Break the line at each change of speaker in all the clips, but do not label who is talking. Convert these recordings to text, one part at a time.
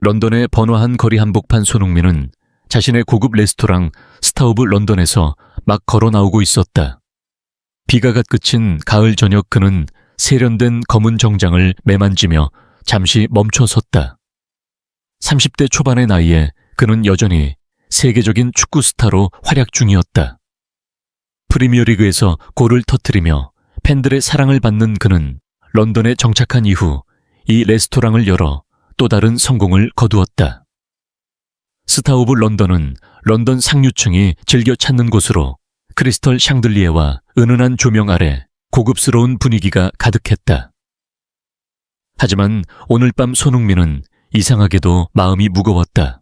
런던의 번화한 거리 한복판 손흥민은 자신의 고급 레스토랑 스타 오브 런던에서 막 걸어 나오고 있었다. 비가 갓 그친 가을 저녁 그는 세련된 검은 정장을 매만지며 잠시 멈춰 섰다. 30대 초반의 나이에 그는 여전히 세계적인 축구 스타로 활약 중이었다. 프리미어리그에서 골을 터뜨리며 팬들의 사랑을 받는 그는 런던에 정착한 이후 이 레스토랑을 열어 또 다른 성공을 거두었다. 스타 오브 런던은 런던 상류층이 즐겨 찾는 곳으로 크리스털 샹들리에와 은은한 조명 아래 고급스러운 분위기가 가득했다. 하지만 오늘 밤 손흥민은 이상하게도 마음이 무거웠다.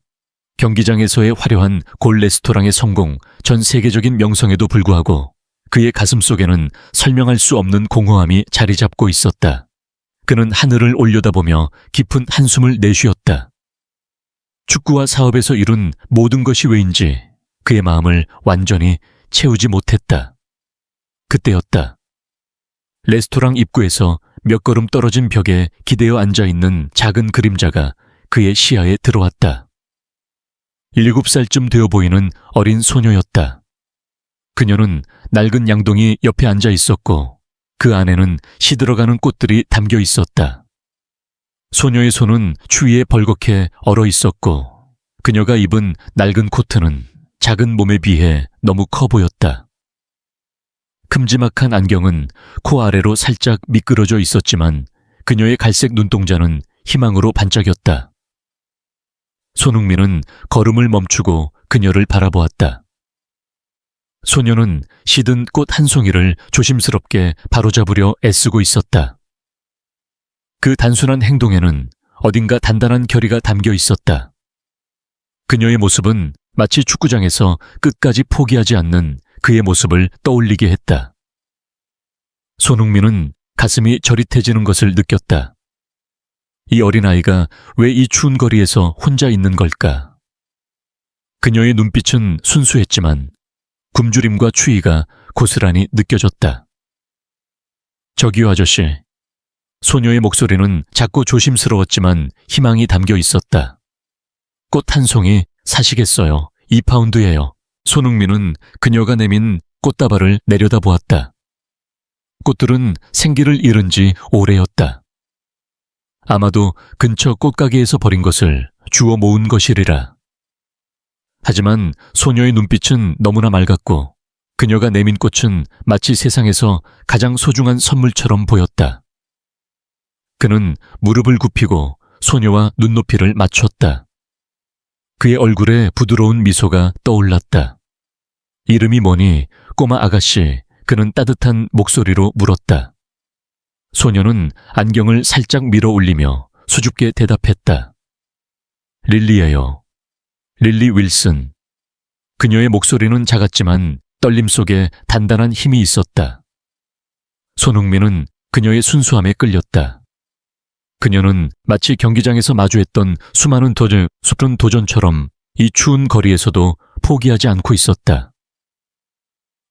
경기장에서의 화려한 골 레스토랑의 성공, 전 세계적인 명성에도 불구하고 그의 가슴 속에는 설명할 수 없는 공허함이 자리 잡고 있었다. 그는 하늘을 올려다보며 깊은 한숨을 내쉬었다. 축구와 사업에서 이룬 모든 것이 왜인지 그의 마음을 완전히 채우지 못했다. 그때였다. 레스토랑 입구에서 몇 걸음 떨어진 벽에 기대어 앉아있는 작은 그림자가 그의 시야에 들어왔다. 7살쯤 되어 보이는 어린 소녀였다. 그녀는 낡은 양동이 옆에 앉아 있었고 그 안에는 시들어가는 꽃들이 담겨 있었다. 소녀의 손은 추위에 벌겋게 얼어 있었고 그녀가 입은 낡은 코트는 작은 몸에 비해 너무 커 보였다. 큼지막한 안경은 코 아래로 살짝 미끄러져 있었지만 그녀의 갈색 눈동자는 희망으로 반짝였다. 손흥민은 걸음을 멈추고 그녀를 바라보았다. 소녀는 시든 꽃 한 송이를 조심스럽게 바로잡으려 애쓰고 있었다. 그 단순한 행동에는 어딘가 단단한 결의가 담겨 있었다. 그녀의 모습은 마치 축구장에서 끝까지 포기하지 않는 그의 모습을 떠올리게 했다. 손흥민은 가슴이 저릿해지는 것을 느꼈다. 이 어린아이가 왜 이 추운 거리에서 혼자 있는 걸까? 그녀의 눈빛은 순수했지만 굶주림과 추위가 고스란히 느껴졌다. 저기요 아저씨. 소녀의 목소리는 작고 조심스러웠지만 희망이 담겨 있었다. 꽃 한 송이 사시겠어요? 2파운드예요. 손흥민은 그녀가 내민 꽃다발을 내려다보았다. 꽃들은 생기를 잃은 지 오래였다. 아마도 근처 꽃가게에서 버린 것을 주워 모은 것이리라. 하지만 소녀의 눈빛은 너무나 맑았고 그녀가 내민 꽃은 마치 세상에서 가장 소중한 선물처럼 보였다. 그는 무릎을 굽히고 소녀와 눈높이를 맞췄다. 그의 얼굴에 부드러운 미소가 떠올랐다. 이름이 뭐니, 꼬마 아가씨? 그는 따뜻한 목소리로 물었다. 소녀는 안경을 살짝 밀어 올리며 수줍게 대답했다. 릴리예요. 릴리 윌슨. 그녀의 목소리는 작았지만 떨림 속에 단단한 힘이 있었다. 손흥민은 그녀의 순수함에 끌렸다. 그녀는 마치 경기장에서 마주했던 수많은 도전처럼 이 추운 거리에서도 포기하지 않고 있었다.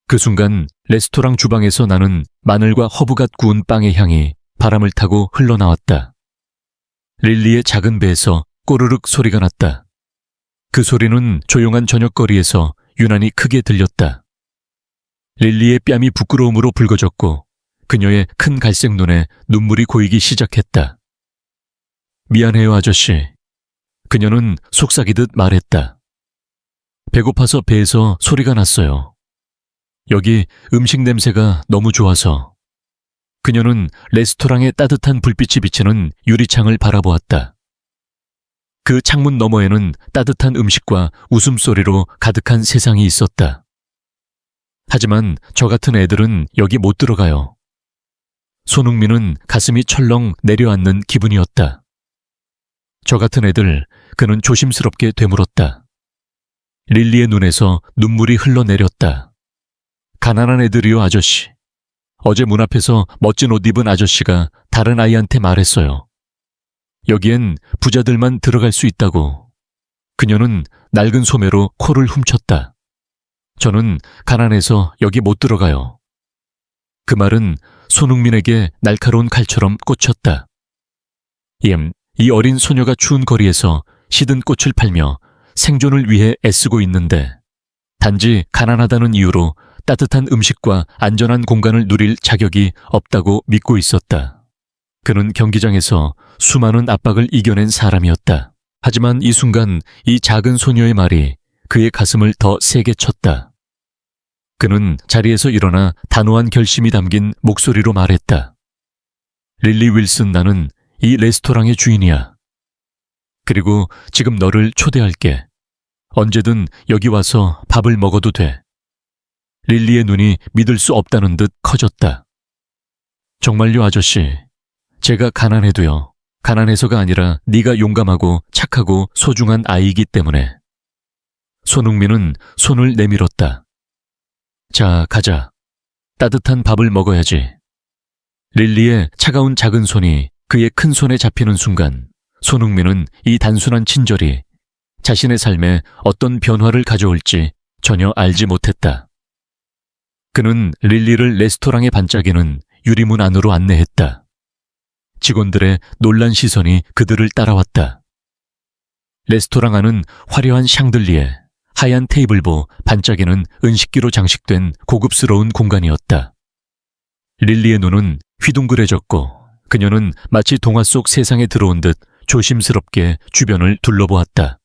그 순간 레스토랑 주방에서 나는 마늘과 허브갓 구운 빵의 향이 바람을 타고 흘러나왔다. 릴리의 작은 배에서 꼬르륵 소리가 났다. 그 소리는 조용한 저녁거리에서 유난히 크게 들렸다. 릴리의 뺨이 부끄러움으로 붉어졌고 그녀의 큰 갈색 눈에 눈물이 고이기 시작했다. 미안해요, 아저씨. 그녀는 속삭이듯 말했다. 배고파서 배에서 소리가 났어요. 여기 음식 냄새가 너무 좋아서. 그녀는 레스토랑의 따뜻한 불빛이 비치는 유리창을 바라보았다. 그 창문 너머에는 따뜻한 음식과 웃음소리로 가득한 세상이 있었다. 하지만 저 같은 애들은 여기 못 들어가요. 손흥민은 가슴이 철렁 내려앉는 기분이었다. 저 같은 애들, 그는 조심스럽게 되물었다. 릴리의 눈에서 눈물이 흘러내렸다. 가난한 애들이요, 아저씨. 어제 문 앞에서 멋진 옷 입은 아저씨가 다른 아이한테 말했어요. 여기엔 부자들만 들어갈 수 있다고. 그녀는 낡은 소매로 코를 훔쳤다. 저는 가난해서 여기 못 들어가요. 그 말은 손흥민에게 날카로운 칼처럼 꽂혔다. 이 어린 소녀가 추운 거리에서 시든 꽃을 팔며 생존을 위해 애쓰고 있는데 단지 가난하다는 이유로 따뜻한 음식과 안전한 공간을 누릴 자격이 없다고 믿고 있었다. 그는 경기장에서 수많은 압박을 이겨낸 사람이었다. 하지만 이 순간 이 작은 소녀의 말이 그의 가슴을 더 세게 쳤다. 그는 자리에서 일어나 단호한 결심이 담긴 목소리로 말했다. 릴리 윌슨, 나는 이 레스토랑의 주인이야. 그리고 지금 너를 초대할게. 언제든 여기 와서 밥을 먹어도 돼. 릴리의 눈이 믿을 수 없다는 듯 커졌다. 정말요, 아저씨. 제가 가난해도요. 가난해서가 아니라 네가 용감하고 착하고 소중한 아이이기 때문에. 손흥민은 손을 내밀었다. 자, 가자. 따뜻한 밥을 먹어야지. 릴리의 차가운 작은 손이 그의 큰 손에 잡히는 순간 손흥민은 이 단순한 친절이 자신의 삶에 어떤 변화를 가져올지 전혀 알지 못했다. 그는 릴리를 레스토랑에 반짝이는 유리문 안으로 안내했다. 직원들의 놀란 시선이 그들을 따라왔다. 레스토랑 안은 화려한 샹들리에, 하얀 테이블보, 반짝이는 은식기로 장식된 고급스러운 공간이었다. 릴리의 눈은 휘둥그레졌고 그녀는 마치 동화 속 세상에 들어온 듯 조심스럽게 주변을 둘러보았다.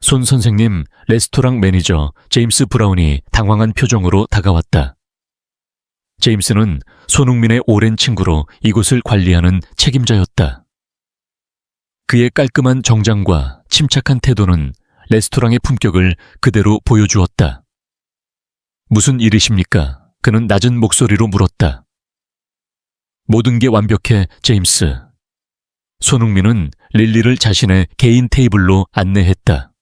손 선생님, 레스토랑 매니저 제임스 브라운이 당황한 표정으로 다가왔다. 제임스는 손흥민의 오랜 친구로 이곳을 관리하는 책임자였다. 그의 깔끔한 정장과 침착한 태도는 레스토랑의 품격을 그대로 보여주었다. 무슨 일이십니까? 그는 낮은 목소리로 물었다. 모든 게 완벽해, 제임스. 손흥민은 릴리를 자신의 개인 테이블로 안내했다.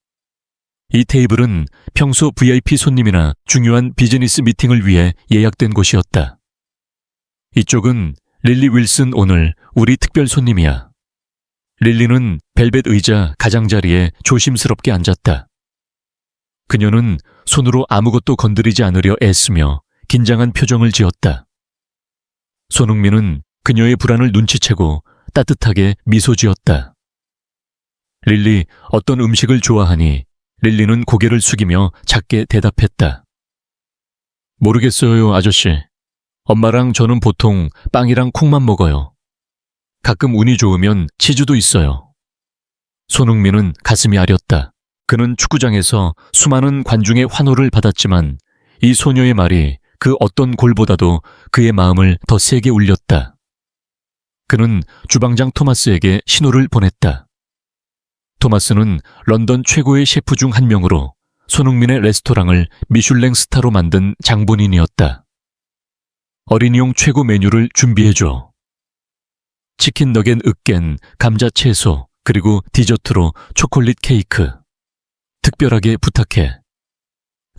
이 테이블은 평소 VIP 손님이나 중요한 비즈니스 미팅을 위해 예약된 곳이었다. 이쪽은 릴리 윌슨, 오늘 우리 특별 손님이야. 릴리는 벨벳 의자 가장자리에 조심스럽게 앉았다. 그녀는 손으로 아무것도 건드리지 않으려 애쓰며 긴장한 표정을 지었다. 손흥민은 그녀의 불안을 눈치채고 따뜻하게 미소 지었다. 릴리, 어떤 음식을 좋아하니? 릴리는 고개를 숙이며 작게 대답했다. 모르겠어요, 아저씨. 엄마랑 저는 보통 빵이랑 콩만 먹어요. 가끔 운이 좋으면 치즈도 있어요. 손흥민은 가슴이 아렸다. 그는 축구장에서 수많은 관중의 환호를 받았지만 이 소녀의 말이 그 어떤 골보다도 그의 마음을 더 세게 울렸다. 그는 주방장 토마스에게 신호를 보냈다. 토마스는 런던 최고의 셰프 중 한 명으로 손흥민의 레스토랑을 미슐랭 스타로 만든 장본인이었다. 어린이용 최고 메뉴를 준비해줘. 치킨 너겟 으깬, 감자 채소, 그리고 디저트로 초콜릿 케이크. 특별하게 부탁해.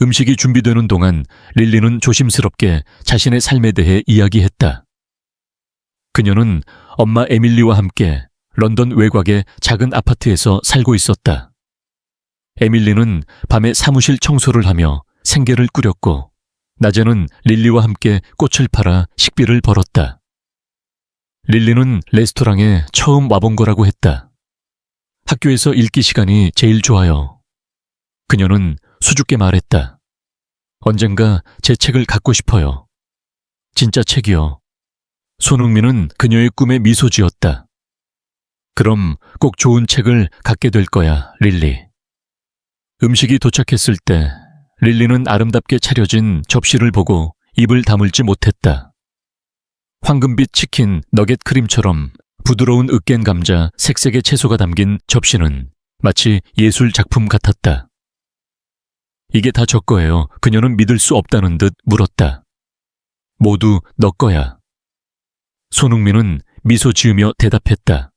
음식이 준비되는 동안 릴리는 조심스럽게 자신의 삶에 대해 이야기했다. 그녀는 엄마 에밀리와 함께 런던 외곽의 작은 아파트에서 살고 있었다. 에밀리는 밤에 사무실 청소를 하며 생계를 꾸렸고 낮에는 릴리와 함께 꽃을 팔아 식비를 벌었다. 릴리는 레스토랑에 처음 와본 거라고 했다. 학교에서 읽기 시간이 제일 좋아요. 그녀는 수줍게 말했다. 언젠가 제 책을 갖고 싶어요. 진짜 책이요. 손흥민은 그녀의 꿈에 미소 지었다. 그럼 꼭 좋은 책을 갖게 될 거야, 릴리. 음식이 도착했을 때 릴리는 아름답게 차려진 접시를 보고 입을 다물지 못했다. 황금빛 치킨 너겟 크림처럼 부드러운 으깬 감자, 색색의 채소가 담긴 접시는 마치 예술 작품 같았다. 이게 다 저 거예요. 그녀는 믿을 수 없다는 듯 물었다. 모두 너 거야. 손흥민은 미소 지으며 대답했다.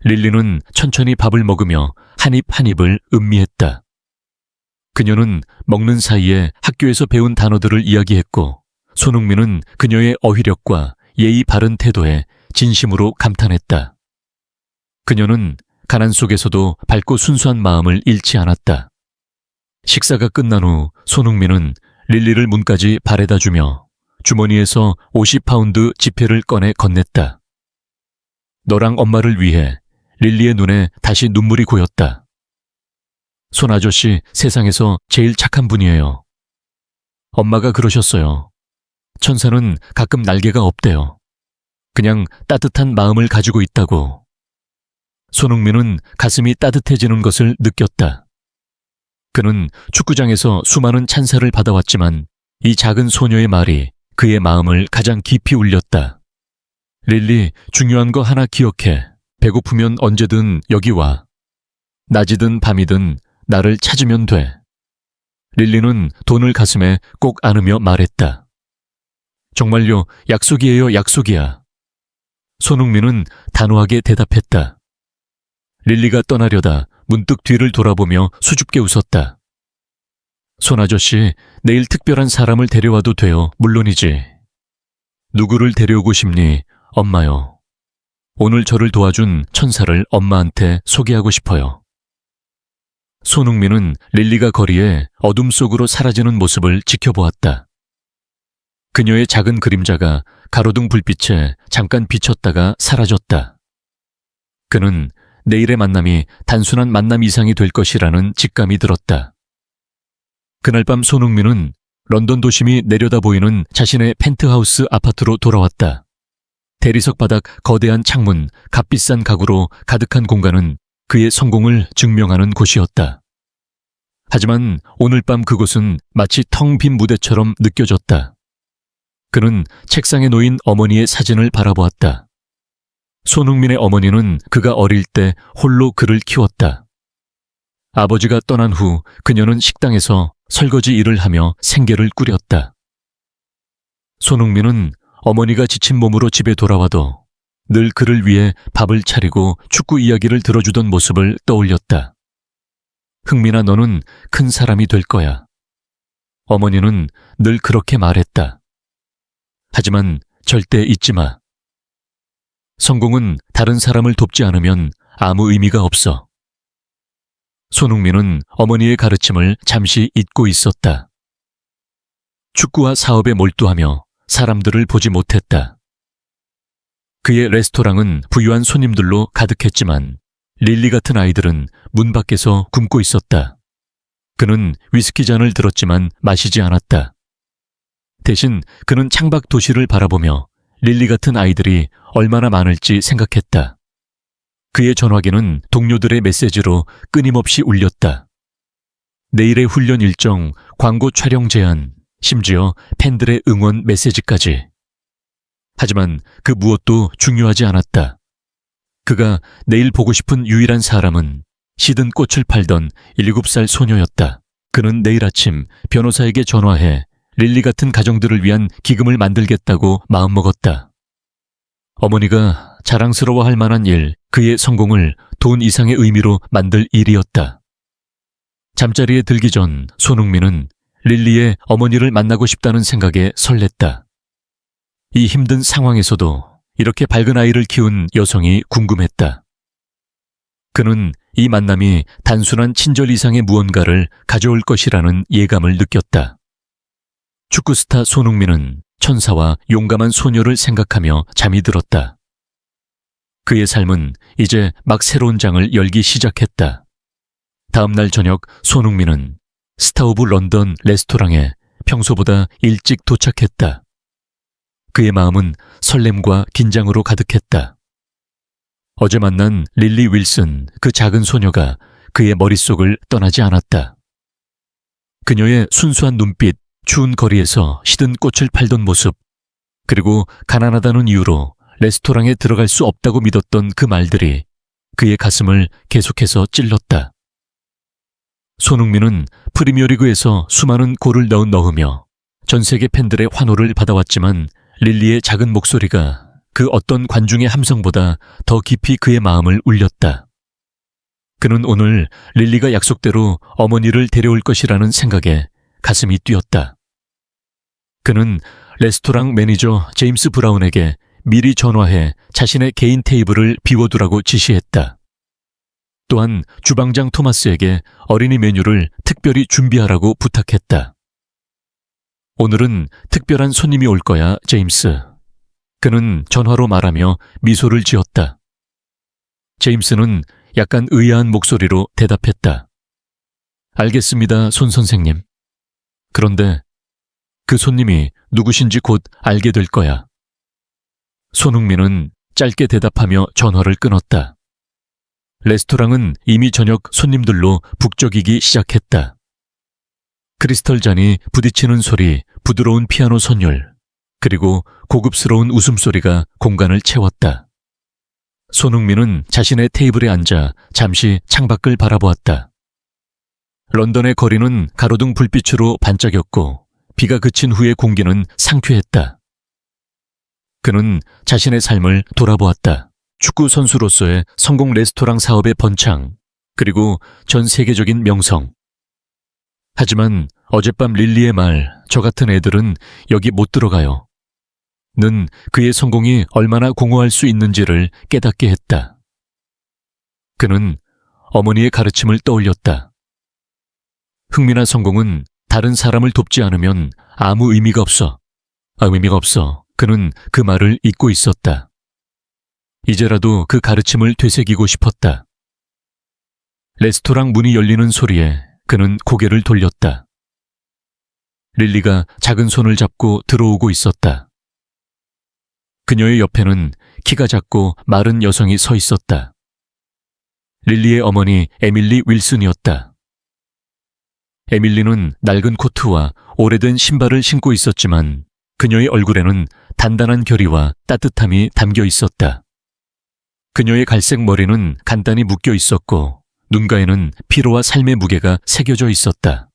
릴리는 천천히 밥을 먹으며 한 입 한 입을 음미했다. 그녀는 먹는 사이에 학교에서 배운 단어들을 이야기했고 손흥민은 그녀의 어휘력과 예의 바른 태도에 진심으로 감탄했다. 그녀는 가난 속에서도 밝고 순수한 마음을 잃지 않았다. 식사가 끝난 후 손흥민은 릴리를 문까지 바래다 주며 주머니에서 50파운드 지폐를 꺼내 건넸다. 너랑 엄마를 위해 릴리의 눈에 다시 눈물이 고였다. 손 아저씨 세상에서 제일 착한 분이에요. 엄마가 그러셨어요. 천사는 가끔 날개가 없대요. 그냥 따뜻한 마음을 가지고 있다고. 손흥민은 가슴이 따뜻해지는 것을 느꼈다. 그는 축구장에서 수많은 찬사를 받아왔지만 이 작은 소녀의 말이 그의 마음을 가장 깊이 울렸다. 릴리, 중요한 거 하나 기억해. 배고프면 언제든 여기 와. 낮이든 밤이든 나를 찾으면 돼. 릴리는 돈을 가슴에 꼭 안으며 말했다. 정말요, 약속이에요, 약속이야. 손흥민은 단호하게 대답했다. 릴리가 떠나려다 문득 뒤를 돌아보며 수줍게 웃었다. 손 아저씨, 내일 특별한 사람을 데려와도 돼요, 물론이지. 누구를 데려오고 싶니, 엄마요. 오늘 저를 도와준 천사를 엄마한테 소개하고 싶어요. 손흥민은 릴리가 거리에 어둠 속으로 사라지는 모습을 지켜보았다. 그녀의 작은 그림자가 가로등 불빛에 잠깐 비쳤다가 사라졌다. 그는 내일의 만남이 단순한 만남 이상이 될 것이라는 직감이 들었다. 그날 밤 손흥민은 런던 도심이 내려다 보이는 자신의 펜트하우스 아파트로 돌아왔다. 대리석 바닥 거대한 창문, 값비싼 가구로 가득한 공간은 그의 성공을 증명하는 곳이었다. 하지만 오늘 밤 그곳은 마치 텅 빈 무대처럼 느껴졌다. 그는 책상에 놓인 어머니의 사진을 바라보았다. 손흥민의 어머니는 그가 어릴 때 홀로 그를 키웠다. 아버지가 떠난 후 그녀는 식당에서 설거지 일을 하며 생계를 꾸렸다. 손흥민은 어머니가 지친 몸으로 집에 돌아와도 늘 그를 위해 밥을 차리고 축구 이야기를 들어주던 모습을 떠올렸다. 흥민아, 너는 큰 사람이 될 거야. 어머니는 늘 그렇게 말했다. 하지만 절대 잊지 마. 성공은 다른 사람을 돕지 않으면 아무 의미가 없어. 손흥민은 어머니의 가르침을 잠시 잊고 있었다. 축구와 사업에 몰두하며 사람들을 보지 못했다. 그의 레스토랑은 부유한 손님들로 가득했지만 릴리 같은 아이들은 문 밖에서 굶고 있었다. 그는 위스키 잔을 들었지만 마시지 않았다. 대신 그는 창밖 도시를 바라보며 릴리 같은 아이들이 얼마나 많을지 생각했다. 그의 전화기는 동료들의 메시지로 끊임없이 울렸다. 내일의 훈련 일정, 광고 촬영 제안, 심지어 팬들의 응원 메시지까지. 하지만 그 무엇도 중요하지 않았다. 그가 내일 보고 싶은 유일한 사람은 시든 꽃을 팔던 7살 소녀였다. 그는 내일 아침 변호사에게 전화해 릴리 같은 가정들을 위한 기금을 만들겠다고 마음먹었다. 어머니가 자랑스러워할 만한 일, 그의 성공을 돈 이상의 의미로 만들 일이었다. 잠자리에 들기 전 손흥민은 릴리의 어머니를 만나고 싶다는 생각에 설렜다. 이 힘든 상황에서도 이렇게 밝은 아이를 키운 여성이 궁금했다. 그는 이 만남이 단순한 친절 이상의 무언가를 가져올 것이라는 예감을 느꼈다. 축구 스타 손흥민은 천사와 용감한 소녀를 생각하며 잠이 들었다. 그의 삶은 이제 막 새로운 장을 열기 시작했다. 다음 날 저녁 손흥민은 스타 오브 런던 레스토랑에 평소보다 일찍 도착했다. 그의 마음은 설렘과 긴장으로 가득했다. 어제 만난 릴리 윌슨, 그 작은 소녀가 그의 머릿속을 떠나지 않았다. 그녀의 순수한 눈빛, 추운 거리에서 시든 꽃을 팔던 모습, 그리고 가난하다는 이유로 레스토랑에 들어갈 수 없다고 믿었던 그 말들이 그의 가슴을 계속해서 찔렀다. 손흥민은 프리미어리그에서 수많은 골을 넣으며 전 세계 팬들의 환호를 받아왔지만 릴리의 작은 목소리가 그 어떤 관중의 함성보다 더 깊이 그의 마음을 울렸다. 그는 오늘 릴리가 약속대로 어머니를 데려올 것이라는 생각에 가슴이 뛰었다. 그는 레스토랑 매니저 제임스 브라운에게 미리 전화해 자신의 개인 테이블을 비워두라고 지시했다. 또한 주방장 토마스에게 어린이 메뉴를 특별히 준비하라고 부탁했다. 오늘은 특별한 손님이 올 거야, 제임스. 그는 전화로 말하며 미소를 지었다. 제임스는 약간 의아한 목소리로 대답했다. 알겠습니다, 손 선생님. 그런데 그 손님이 누구신지 곧 알게 될 거야. 손흥민은 짧게 대답하며 전화를 끊었다. 레스토랑은 이미 저녁 손님들로 북적이기 시작했다. 크리스털 잔이 부딪히는 소리, 부드러운 피아노 선율, 그리고 고급스러운 웃음소리가 공간을 채웠다. 손흥민은 자신의 테이블에 앉아 잠시 창밖을 바라보았다. 런던의 거리는 가로등 불빛으로 반짝였고 비가 그친 후의 공기는 상쾌했다. 그는 자신의 삶을 돌아보았다. 축구 선수로서의 성공 레스토랑 사업의 번창, 그리고 전 세계적인 명성. 하지만 어젯밤 릴리의 말, 저 같은 애들은 여기 못 들어가요. 는 그의 성공이 얼마나 공허할 수 있는지를 깨닫게 했다. 그는 어머니의 가르침을 떠올렸다. 흥미나 성공은 다른 사람을 돕지 않으면 아무 의미가 없어. 의미가 없어. 그는 그 말을 잊고 있었다. 이제라도 그 가르침을 되새기고 싶었다. 레스토랑 문이 열리는 소리에 그는 고개를 돌렸다. 릴리가 작은 손을 잡고 들어오고 있었다. 그녀의 옆에는 키가 작고 마른 여성이 서 있었다. 릴리의 어머니 에밀리 윌슨이었다. 에밀리는 낡은 코트와 오래된 신발을 신고 있었지만 그녀의 얼굴에는 단단한 결의와 따뜻함이 담겨 있었다. 그녀의 갈색 머리는 간단히 묶여 있었고 눈가에는 피로와 삶의 무게가 새겨져 있었다.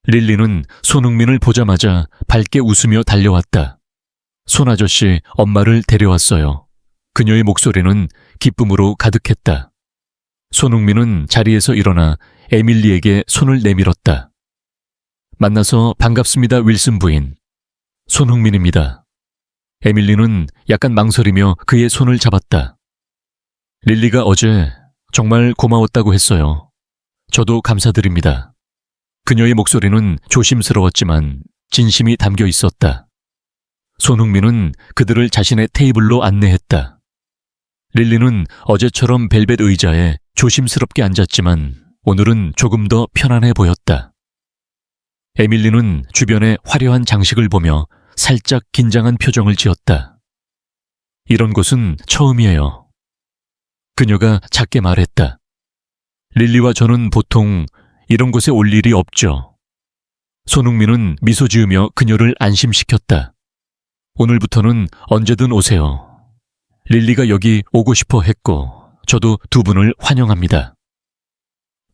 릴리는 손흥민을 보자마자 밝게 웃으며 달려왔다. 손아저씨, 엄마를 데려왔어요. 그녀의 목소리는 기쁨으로 가득했다. 손흥민은 자리에서 일어나 에밀리에게 손을 내밀었다. 만나서 반갑습니다, 윌슨 부인. 손흥민입니다. 에밀리는 약간 망설이며 그의 손을 잡았다. 릴리가 어제 정말 고마웠다고 했어요. 저도 감사드립니다. 그녀의 목소리는 조심스러웠지만 진심이 담겨 있었다. 손흥민은 그들을 자신의 테이블로 안내했다. 릴리는 어제처럼 벨벳 의자에 조심스럽게 앉았지만 오늘은 조금 더 편안해 보였다. 에밀리는 주변의 화려한 장식을 보며 살짝 긴장한 표정을 지었다. 이런 곳은 처음이에요. 그녀가 작게 말했다. 릴리와 저는 보통 이런 곳에 올 일이 없죠. 손흥민은 미소 지으며 그녀를 안심시켰다. 오늘부터는 언제든 오세요. 릴리가 여기 오고 싶어 했고 저도 두 분을 환영합니다.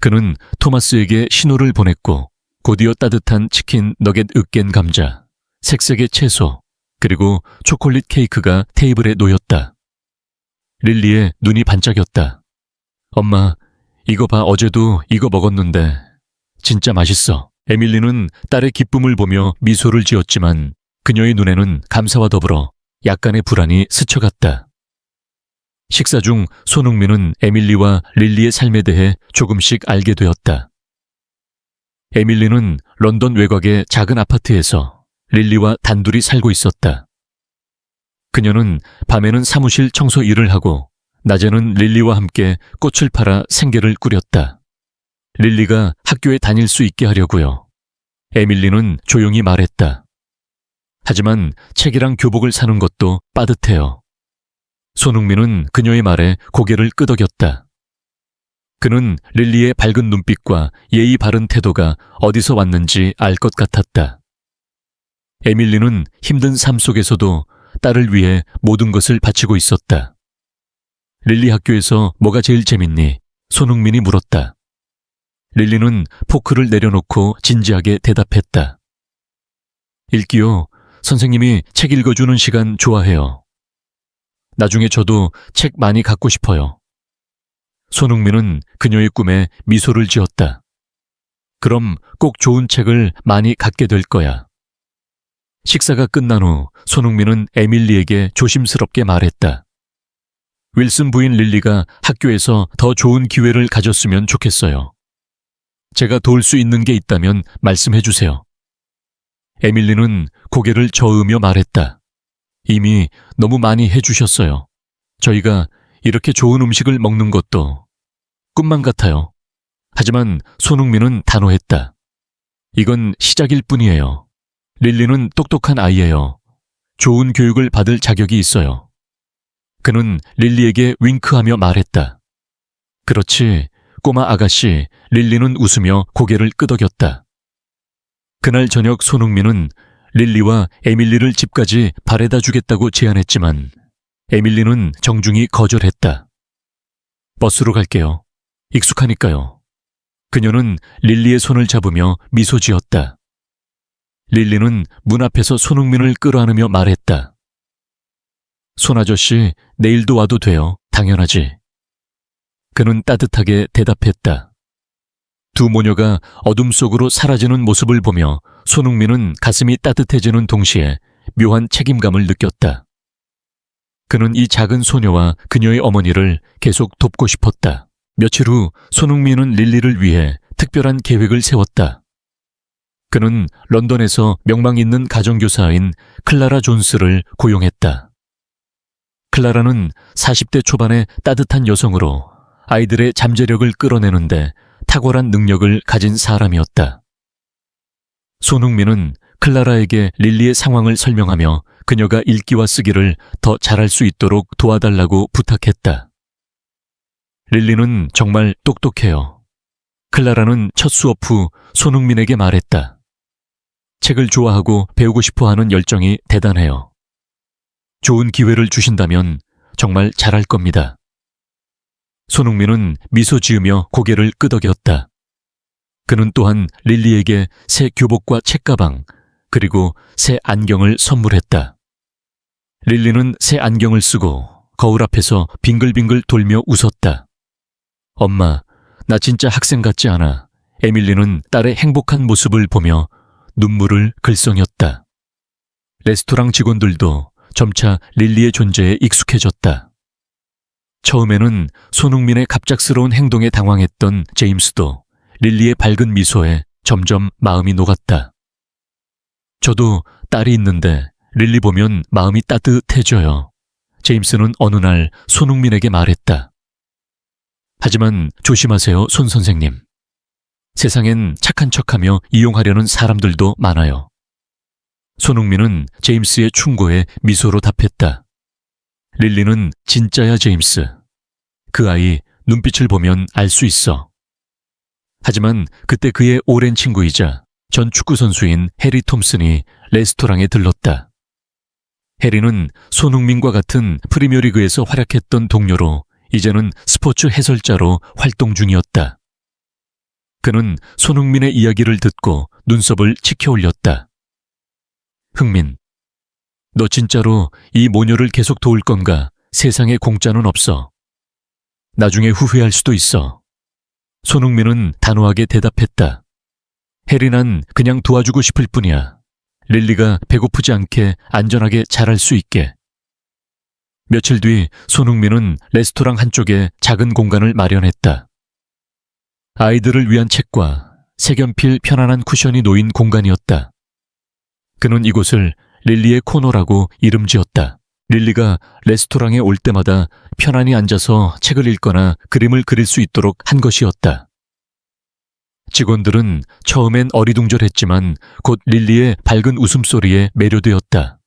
그는 토마스에게 신호를 보냈고 곧이어 따뜻한 치킨 너겟 으깬 감자, 색색의 채소, 그리고 초콜릿 케이크가 테이블에 놓였다. 릴리의 눈이 반짝였다. 엄마, 이거 봐, 어제도 이거 먹었는데 진짜 맛있어. 에밀리는 딸의 기쁨을 보며 미소를 지었지만 그녀의 눈에는 감사와 더불어 약간의 불안이 스쳐갔다. 식사 중 손흥민은 에밀리와 릴리의 삶에 대해 조금씩 알게 되었다. 에밀리는 런던 외곽의 작은 아파트에서 릴리와 단둘이 살고 있었다. 그녀는 밤에는 사무실 청소 일을 하고 낮에는 릴리와 함께 꽃을 팔아 생계를 꾸렸다. 릴리가 학교에 다닐 수 있게 하려고요. 에밀리는 조용히 말했다. 하지만 책이랑 교복을 사는 것도 빠듯해요. 손흥민은 그녀의 말에 고개를 끄덕였다. 그는 릴리의 밝은 눈빛과 예의 바른 태도가 어디서 왔는지 알 것 같았다. 에밀리는 힘든 삶 속에서도 딸을 위해 모든 것을 바치고 있었다. 릴리 학교에서 뭐가 제일 재밌니? 손흥민이 물었다. 릴리는 포크를 내려놓고 진지하게 대답했다. 읽기요. 선생님이 책 읽어주는 시간 좋아해요. 나중에 저도 책 많이 갖고 싶어요. 손흥민은 그녀의 꿈에 미소를 지었다. 그럼 꼭 좋은 책을 많이 갖게 될 거야. 식사가 끝난 후 손흥민은 에밀리에게 조심스럽게 말했다. 윌슨 부인 릴리가 학교에서 더 좋은 기회를 가졌으면 좋겠어요. 제가 도울 수 있는 게 있다면 말씀해 주세요. 에밀리는 고개를 저으며 말했다. 이미 너무 많이 해주셨어요. 저희가 이렇게 좋은 음식을 먹는 것도 꿈만 같아요. 하지만 손흥민은 단호했다. 이건 시작일 뿐이에요. 릴리는 똑똑한 아이예요. 좋은 교육을 받을 자격이 있어요. 그는 릴리에게 윙크하며 말했다. 그렇지, 꼬마 아가씨. 릴리는 웃으며 고개를 끄덕였다. 그날 저녁 손흥민은 릴리와 에밀리를 집까지 바래다 주겠다고 제안했지만 에밀리는 정중히 거절했다. 버스로 갈게요. 익숙하니까요. 그녀는 릴리의 손을 잡으며 미소 지었다. 릴리는 문 앞에서 손흥민을 끌어안으며 말했다. 손아저씨, 내일도 와도 돼요. 당연하지. 그는 따뜻하게 대답했다. 두 모녀가 어둠 속으로 사라지는 모습을 보며 손흥민은 가슴이 따뜻해지는 동시에 묘한 책임감을 느꼈다. 그는 이 작은 소녀와 그녀의 어머니를 계속 돕고 싶었다. 며칠 후 손흥민은 릴리를 위해 특별한 계획을 세웠다. 그는 런던에서 명망 있는 가정교사인 클라라 존스를 고용했다. 클라라는 40대 초반의 따뜻한 여성으로 아이들의 잠재력을 끌어내는데 탁월한 능력을 가진 사람이었다. 손흥민은 클라라에게 릴리의 상황을 설명하며 그녀가 읽기와 쓰기를 더 잘할 수 있도록 도와달라고 부탁했다. 릴리는 정말 똑똑해요. 클라라는 첫 수업 후 손흥민에게 말했다. 책을 좋아하고 배우고 싶어하는 열정이 대단해요. 좋은 기회를 주신다면 정말 잘할 겁니다. 손흥민은 미소 지으며 고개를 끄덕였다. 그는 또한 릴리에게 새 교복과 책가방, 그리고 새 안경을 선물했다. 릴리는 새 안경을 쓰고 거울 앞에서 빙글빙글 돌며 웃었다. 엄마, 나 진짜 학생 같지 않아. 에밀리는 딸의 행복한 모습을 보며 눈물을 글썽였다. 레스토랑 직원들도 점차 릴리의 존재에 익숙해졌다. 처음에는 손흥민의 갑작스러운 행동에 당황했던 제임스도 릴리의 밝은 미소에 점점 마음이 녹았다. 저도 딸이 있는데 릴리 보면 마음이 따뜻해져요. 제임스는 어느 날 손흥민에게 말했다. 하지만 조심하세요, 손 선생님. 세상엔 착한 척하며 이용하려는 사람들도 많아요. 손흥민은 제임스의 충고에 미소로 답했다. 릴리는 진짜야, 제임스. 그 아이 눈빛을 보면 알 수 있어. 하지만 그때 그의 오랜 친구이자 전 축구선수인 해리 톰슨이 레스토랑에 들렀다. 해리는 손흥민과 같은 프리미어리그에서 활약했던 동료로 이제는 스포츠 해설자로 활동 중이었다. 그는 손흥민의 이야기를 듣고 눈썹을 치켜 올렸다. 흥민, 너 진짜로 이 모녀를 계속 도울 건가? 세상에 공짜는 없어. 나중에 후회할 수도 있어. 손흥민은 단호하게 대답했다. 해리, 난 그냥 도와주고 싶을 뿐이야. 릴리가 배고프지 않게 안전하게 자랄 수 있게. 며칠 뒤 손흥민은 레스토랑 한쪽에 작은 공간을 마련했다. 아이들을 위한 책과 색연필 편안한 쿠션이 놓인 공간이었다. 그는 이곳을 릴리의 코너라고 이름 지었다. 릴리가 레스토랑에 올 때마다 편안히 앉아서 책을 읽거나 그림을 그릴 수 있도록 한 것이었다. 직원들은 처음엔 어리둥절했지만 곧 릴리의 밝은 웃음소리에 매료되었다.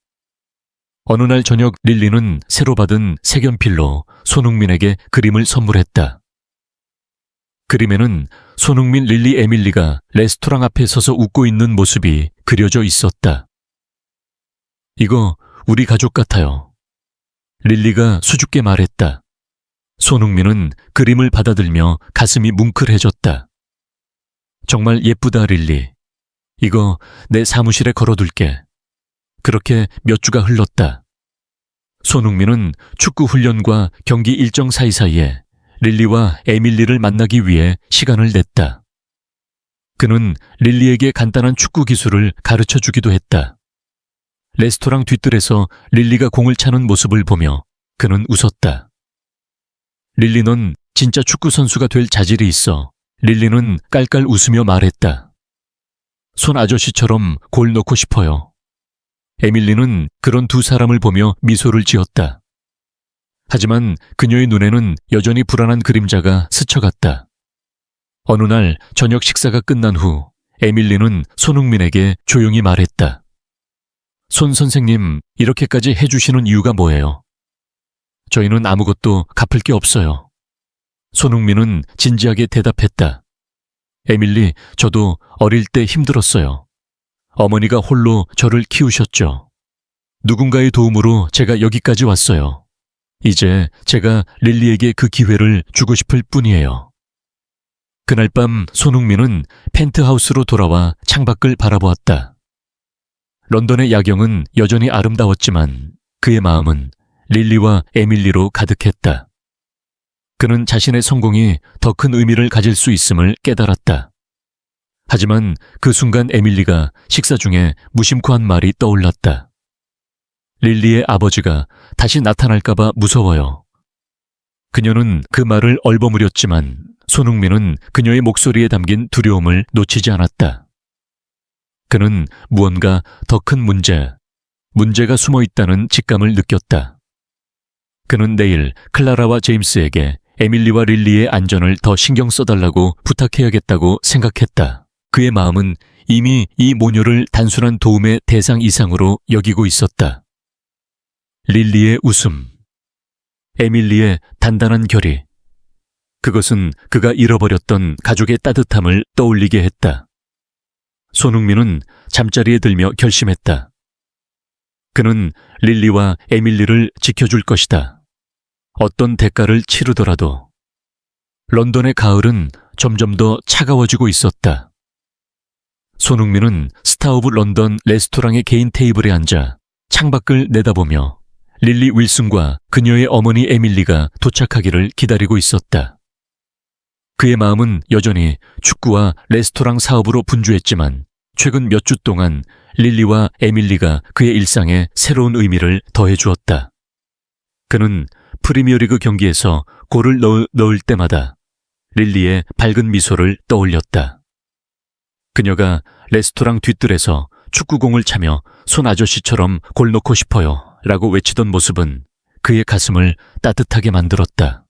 어느 날 저녁 릴리는 새로 받은 색연필로 손흥민에게 그림을 선물했다. 그림에는 손흥민, 릴리, 에밀리가 레스토랑 앞에 서서 웃고 있는 모습이 그려져 있었다. 이거 우리 가족 같아요. 릴리가 수줍게 말했다. 손흥민은 그림을 받아들며 가슴이 뭉클해졌다. 정말 예쁘다, 릴리. 이거 내 사무실에 걸어둘게. 그렇게 몇 주가 흘렀다. 손흥민은 축구 훈련과 경기 일정 사이사이에 릴리와 에밀리를 만나기 위해 시간을 냈다. 그는 릴리에게 간단한 축구 기술을 가르쳐 주기도 했다. 레스토랑 뒤뜰에서 릴리가 공을 차는 모습을 보며 그는 웃었다. 릴리, 넌 진짜 축구 선수가 될 자질이 있어. 릴리는 깔깔 웃으며 말했다. 손 아저씨처럼 골 넣고 싶어요. 에밀리는 그런 두 사람을 보며 미소를 지었다. 하지만 그녀의 눈에는 여전히 불안한 그림자가 스쳐갔다. 어느 날 저녁 식사가 끝난 후 에밀리는 손흥민에게 조용히 말했다. 손 선생님, 이렇게까지 해주시는 이유가 뭐예요? 저희는 아무것도 갚을 게 없어요. 손흥민은 진지하게 대답했다. 에밀리, 저도 어릴 때 힘들었어요. 어머니가 홀로 저를 키우셨죠. 누군가의 도움으로 제가 여기까지 왔어요. 이제 제가 릴리에게 그 기회를 주고 싶을 뿐이에요. 그날 밤 손흥민은 펜트하우스로 돌아와 창밖을 바라보았다. 런던의 야경은 여전히 아름다웠지만 그의 마음은 릴리와 에밀리로 가득했다. 그는 자신의 성공이 더 큰 의미를 가질 수 있음을 깨달았다. 하지만 그 순간 에밀리가 식사 중에 무심코 한 말이 떠올랐다. 릴리의 아버지가 다시 나타날까봐 무서워요. 그녀는 그 말을 얼버무렸지만 손흥민은 그녀의 목소리에 담긴 두려움을 놓치지 않았다. 그는 무언가 더 큰 문제가 숨어 있다는 직감을 느꼈다. 그는 내일 클라라와 제임스에게 에밀리와 릴리의 안전을 더 신경 써달라고 부탁해야겠다고 생각했다. 그의 마음은 이미 이 모녀를 단순한 도움의 대상 이상으로 여기고 있었다. 릴리의 웃음, 에밀리의 단단한 결의. 그것은 그가 잃어버렸던 가족의 따뜻함을 떠올리게 했다. 손흥민은 잠자리에 들며 결심했다. 그는 릴리와 에밀리를 지켜줄 것이다. 어떤 대가를 치르더라도. 런던의 가을은 점점 더 차가워지고 있었다. 손흥민은 스타 오브 런던 레스토랑의 개인 테이블에 앉아 창밖을 내다보며 릴리 윌슨과 그녀의 어머니 에밀리가 도착하기를 기다리고 있었다. 그의 마음은 여전히 축구와 레스토랑 사업으로 분주했지만 최근 몇 주 동안 릴리와 에밀리가 그의 일상에 새로운 의미를 더해 주었다. 그는 프리미어리그 경기에서 골을 넣을 때마다 릴리의 밝은 미소를 떠올렸다. 그녀가 레스토랑 뒷뜰에서 축구공을 차며 손 아저씨처럼 골 넣고 싶어요 라고 외치던 모습은 그의 가슴을 따뜻하게 만들었다.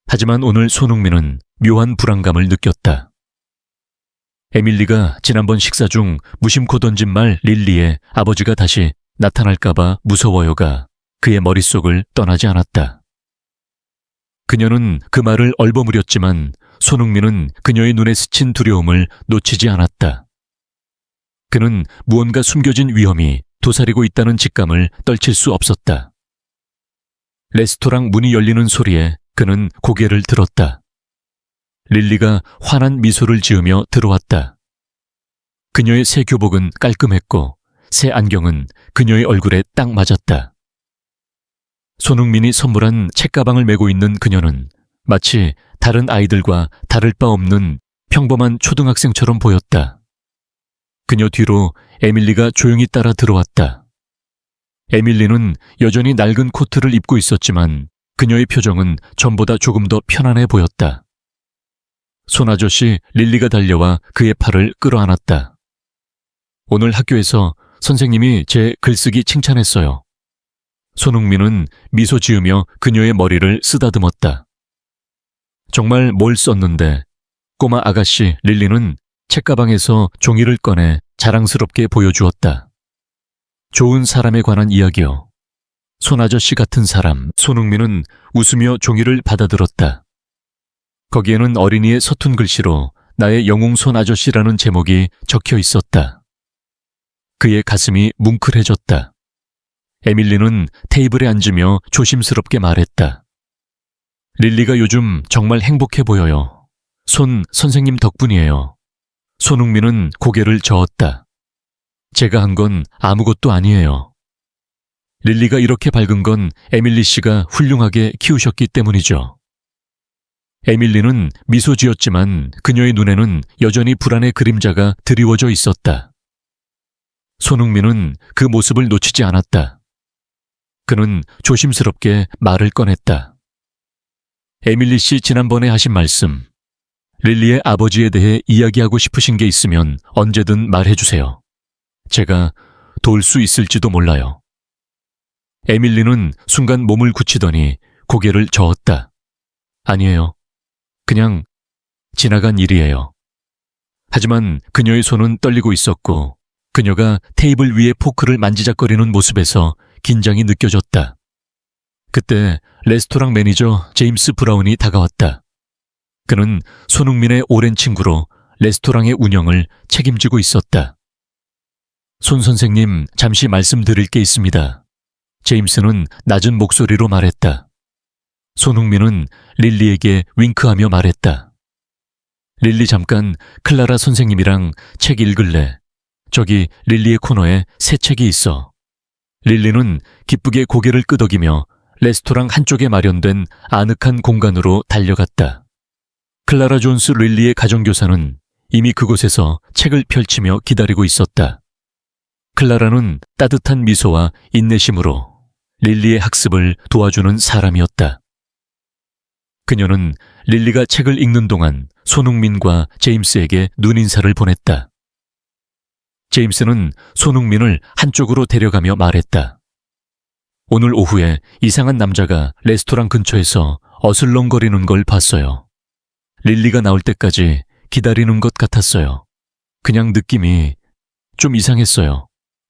하지만 오늘 손흥민은 묘한 불안감을 느꼈다. 에밀리가 지난번 식사 중 무심코 던진 말 릴리의 아버지가 다시 나타날까봐 무서워요가 그의 머릿속을 떠나지 않았다. 그녀는 그 말을 얼버무렸지만 손흥민은 그녀의 눈에 스친 두려움을 놓치지 않았다. 그는 무언가 숨겨진 위험이 도사리고 있다는 직감을 떨칠 수 없었다. 레스토랑 문이 열리는 소리에 그는 고개를 들었다. 릴리가 환한 미소를 지으며 들어왔다. 그녀의 새 교복은 깔끔했고 새 안경은 그녀의 얼굴에 딱 맞았다. 손흥민이 선물한 책가방을 메고 있는 그녀는 마치 다른 아이들과 다를 바 없는 평범한 초등학생처럼 보였다. 그녀 뒤로 에밀리가 조용히 따라 들어왔다. 에밀리는 여전히 낡은 코트를 입고 있었지만 그녀의 표정은 전보다 조금 더 편안해 보였다. 손아저씨 릴리가 달려와 그의 팔을 끌어안았다. 오늘 학교에서 선생님이 제 글쓰기 칭찬했어요. 손흥민은 미소 지으며 그녀의 머리를 쓰다듬었다. 정말 뭘 썼는데 꼬마 아가씨 릴리는 책가방에서 종이를 꺼내 자랑스럽게 보여주었다. 좋은 사람에 관한 이야기요. 손아저씨 같은 사람. 손흥민은 웃으며 종이를 받아들었다. 거기에는 어린이의 서툰 글씨로 나의 영웅 손아저씨라는 제목이 적혀 있었다. 그의 가슴이 뭉클해졌다. 에밀리는 테이블에 앉으며 조심스럽게 말했다. 릴리가 요즘 정말 행복해 보여요. 선생님 덕분이에요. 손흥민은 고개를 저었다. 제가 한 건 아무것도 아니에요. 릴리가 이렇게 밝은 건 에밀리 씨가 훌륭하게 키우셨기 때문이죠. 에밀리는 미소 지었지만 그녀의 눈에는 여전히 불안의 그림자가 드리워져 있었다. 손흥민은 그 모습을 놓치지 않았다. 그는 조심스럽게 말을 꺼냈다. 에밀리 씨 지난번에 하신 말씀, 릴리의 아버지에 대해 이야기하고 싶으신 게 있으면 언제든 말해주세요. 제가 도울 수 있을지도 몰라요. 에밀리는 순간 몸을 굳히더니 고개를 저었다. 아니에요. 그냥 지나간 일이에요. 하지만 그녀의 손은 떨리고 있었고 그녀가 테이블 위에 포크를 만지작거리는 모습에서 긴장이 느껴졌다. 그때 레스토랑 매니저 제임스 브라운이 다가왔다. 그는 손흥민의 오랜 친구로 레스토랑의 운영을 책임지고 있었다. 손 선생님, 잠시 말씀드릴 게 있습니다. 제임스는 낮은 목소리로 말했다. 손흥민은 릴리에게 윙크하며 말했다. 릴리 잠깐 클라라 선생님이랑 책 읽을래. 저기 릴리의 코너에 새 책이 있어. 릴리는 기쁘게 고개를 끄덕이며 레스토랑 한쪽에 마련된 아늑한 공간으로 달려갔다. 클라라 존스 릴리의 가정교사는 이미 그곳에서 책을 펼치며 기다리고 있었다. 클라라는 따뜻한 미소와 인내심으로 릴리의 학습을 도와주는 사람이었다. 그녀는 릴리가 책을 읽는 동안 손흥민과 제임스에게 눈인사를 보냈다. 제임스는 손흥민을 한쪽으로 데려가며 말했다. 오늘 오후에 이상한 남자가 레스토랑 근처에서 어슬렁거리는 걸 봤어요. 릴리가 나올 때까지 기다리는 것 같았어요. 그냥 느낌이 좀 이상했어요.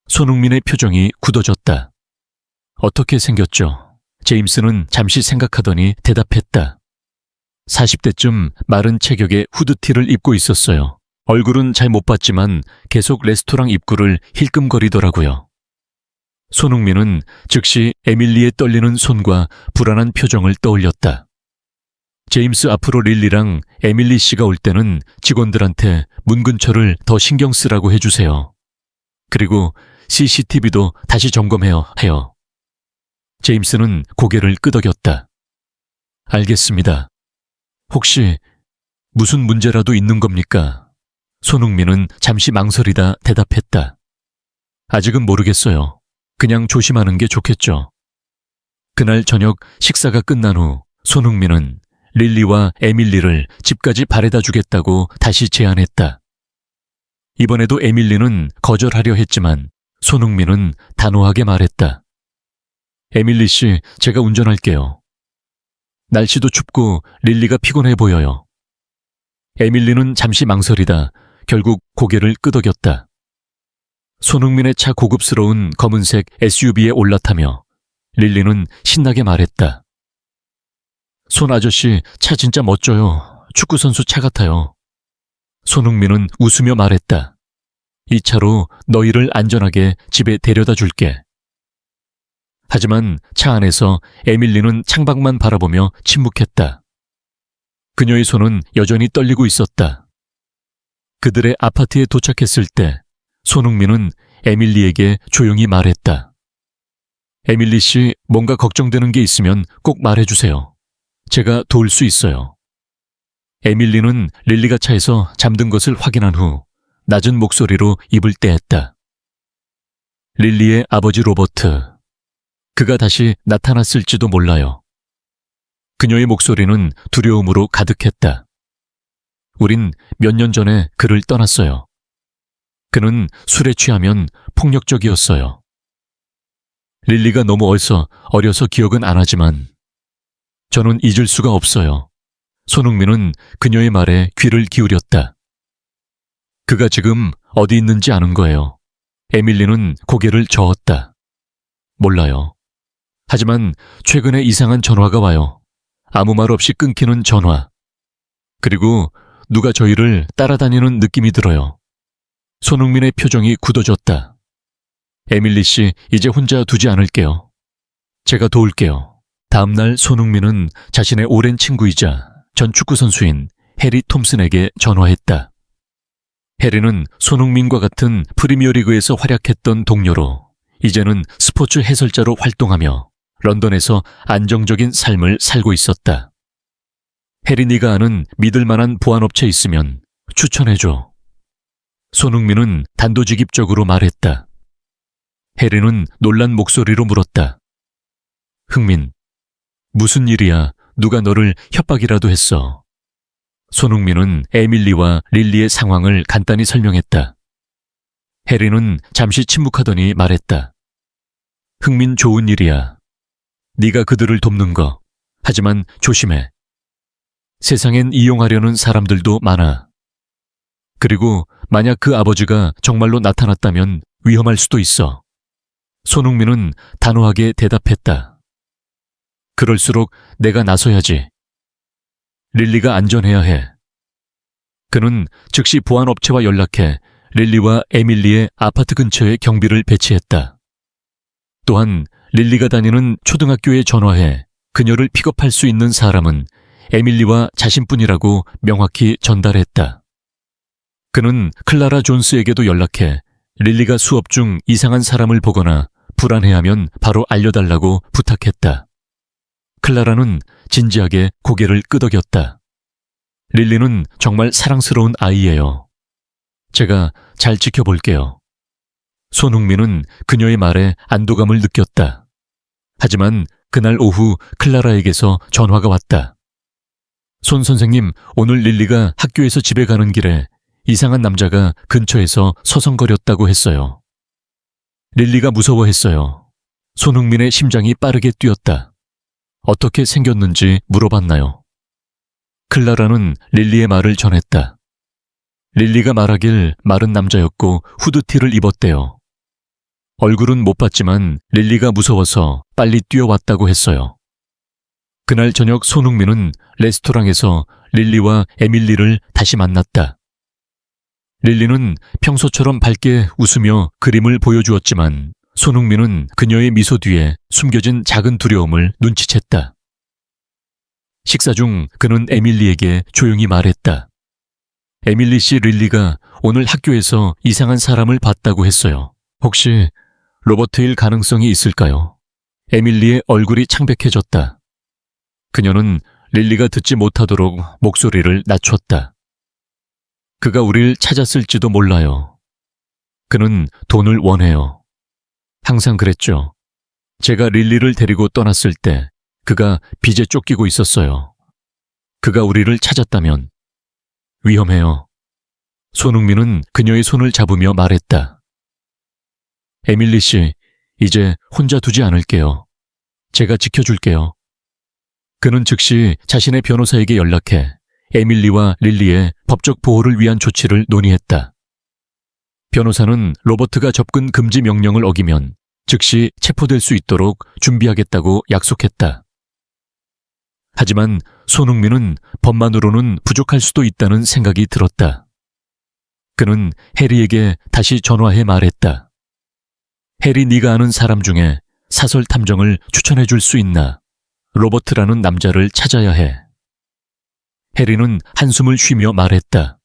손흥민의 표정이 굳어졌다. 어떻게 생겼죠? 제임스는 잠시 생각하더니 대답했다. 40대쯤 마른 체격의 후드티를 입고 있었어요. 얼굴은 잘 못 봤지만 계속 레스토랑 입구를 힐끔거리더라고요. 손흥민은 즉시 에밀리의 떨리는 손과 불안한 표정을 떠올렸다. 제임스 앞으로 릴리랑 에밀리 씨가 올 때는 직원들한테 문 근처를 더 신경 쓰라고 해주세요. 그리고 CCTV도 다시 점검해요. 제임스는 고개를 끄덕였다. 알겠습니다. 혹시 무슨 문제라도 있는 겁니까? 손흥민은 잠시 망설이다 대답했다. 아직은 모르겠어요. 그냥 조심하는 게 좋겠죠. 그날 저녁 식사가 끝난 후 손흥민은 릴리와 에밀리를 집까지 바래다 주겠다고 다시 제안했다. 이번에도 에밀리는 거절하려 했지만 손흥민은 단호하게 말했다. 에밀리 씨, 제가 운전할게요. 날씨도 춥고 릴리가 피곤해 보여요. 에밀리는 잠시 망설이다 결국 고개를 끄덕였다. 손흥민의 차 고급스러운 검은색 SUV에 올라타며 릴리는 신나게 말했다. 손 아저씨, 차 진짜 멋져요. 축구선수 차 같아요. 손흥민은 웃으며 말했다. 이 차로 너희를 안전하게 집에 데려다 줄게. 하지만 차 안에서 에밀리는 창밖만 바라보며 침묵했다. 그녀의 손은 여전히 떨리고 있었다. 그들의 아파트에 도착했을 때 손흥민은 에밀리에게 조용히 말했다. 에밀리 씨, 뭔가 걱정되는 게 있으면 꼭 말해주세요. 제가 도울 수 있어요. 에밀리는 릴리가 차에서 잠든 것을 확인한 후 낮은 목소리로 입을 떼었다. 릴리의 아버지 로버트. 그가 다시 나타났을지도 몰라요. 그녀의 목소리는 두려움으로 가득했다. 우린 몇 년 전에 그를 떠났어요. 그는 술에 취하면 폭력적이었어요. 릴리가 너무 어려서 기억은 안 하지만 저는 잊을 수가 없어요. 손흥민은 그녀의 말에 귀를 기울였다. 그가 지금 어디 있는지 아는 거예요. 에밀리는 고개를 저었다. 몰라요. 하지만 최근에 이상한 전화가 와요. 아무 말 없이 끊기는 전화. 그리고 누가 저희를 따라다니는 느낌이 들어요. 손흥민의 표정이 굳어졌다. 에밀리 씨, 이제 혼자 두지 않을게요. 제가 도울게요. 다음날 손흥민은 자신의 오랜 친구이자 전 축구선수인 해리 톰슨에게 전화했다. 해리는 손흥민과 같은 프리미어리그에서 활약했던 동료로 이제는 스포츠 해설자로 활동하며 런던에서 안정적인 삶을 살고 있었다. 해리, 네가 아는 믿을 만한 보안업체 있으면 추천해줘. 손흥민은 단도직입적으로 말했다. 해리는 놀란 목소리로 물었다. 흥민, 무슨 일이야? 누가 너를 협박이라도 했어? 손흥민은 에밀리와 릴리의 상황을 간단히 설명했다. 해리는 잠시 침묵하더니 말했다. 흥민 좋은 일이야. 네가 그들을 돕는 거. 하지만 조심해. 세상엔 이용하려는 사람들도 많아. 그리고 만약 그 아버지가 정말로 나타났다면 위험할 수도 있어. 손흥민은 단호하게 대답했다. 그럴수록 내가 나서야지. 릴리가 안전해야 해. 그는 즉시 보안업체와 연락해 릴리와 에밀리의 아파트 근처에 경비를 배치했다. 또한 릴리가 다니는 초등학교에 전화해 그녀를 픽업할 수 있는 사람은 에밀리와 자신뿐이라고 명확히 전달했다. 그는 클라라 존스에게도 연락해 릴리가 수업 중 이상한 사람을 보거나 불안해하면 바로 알려달라고 부탁했다. 클라라는 진지하게 고개를 끄덕였다. 릴리는 정말 사랑스러운 아이예요. 제가 잘 지켜볼게요. 손흥민은 그녀의 말에 안도감을 느꼈다. 하지만 그날 오후 클라라에게서 전화가 왔다. 손 선생님, 오늘 릴리가 학교에서 집에 가는 길에 이상한 남자가 근처에서 서성거렸다고 했어요. 릴리가 무서워했어요. 손흥민의 심장이 빠르게 뛰었다. 어떻게 생겼는지 물어봤나요? 클라라는 릴리의 말을 전했다. 릴리가 말하길 마른 남자였고 후드티를 입었대요. 얼굴은 못 봤지만 릴리가 무서워서 빨리 뛰어왔다고 했어요. 그날 저녁 손흥민은 레스토랑에서 릴리와 에밀리를 다시 만났다. 릴리는 평소처럼 밝게 웃으며 그림을 보여주었지만 손흥민은 그녀의 미소 뒤에 숨겨진 작은 두려움을 눈치챘다. 식사 중 그는 에밀리에게 조용히 말했다. 에밀리 씨, 릴리가 오늘 학교에서 이상한 사람을 봤다고 했어요. 혹시 로버트일 가능성이 있을까요? 에밀리의 얼굴이 창백해졌다. 그녀는 릴리가 듣지 못하도록 목소리를 낮췄다. 그가 우릴 찾았을지도 몰라요. 그는 돈을 원해요. 항상 그랬죠. 제가 릴리를 데리고 떠났을 때 그가 빚에 쫓기고 있었어요. 그가 우리를 찾았다면 위험해요. 손흥민은 그녀의 손을 잡으며 말했다. 에밀리 씨, 이제 혼자 두지 않을게요. 제가 지켜줄게요. 그는 즉시 자신의 변호사에게 연락해 에밀리와 릴리의 법적 보호를 위한 조치를 논의했다. 변호사는 로버트가 접근 금지 명령을 어기면 즉시 체포될 수 있도록 준비하겠다고 약속했다. 하지만 손흥민은 법만으로는 부족할 수도 있다는 생각이 들었다. 그는 해리에게 다시 전화해 말했다. 해리, 네가 아는 사람 중에 사설 탐정을 추천해 줄 수 있나? 로버트라는 남자를 찾아야 해. 해리는 한숨을 쉬며 말했다.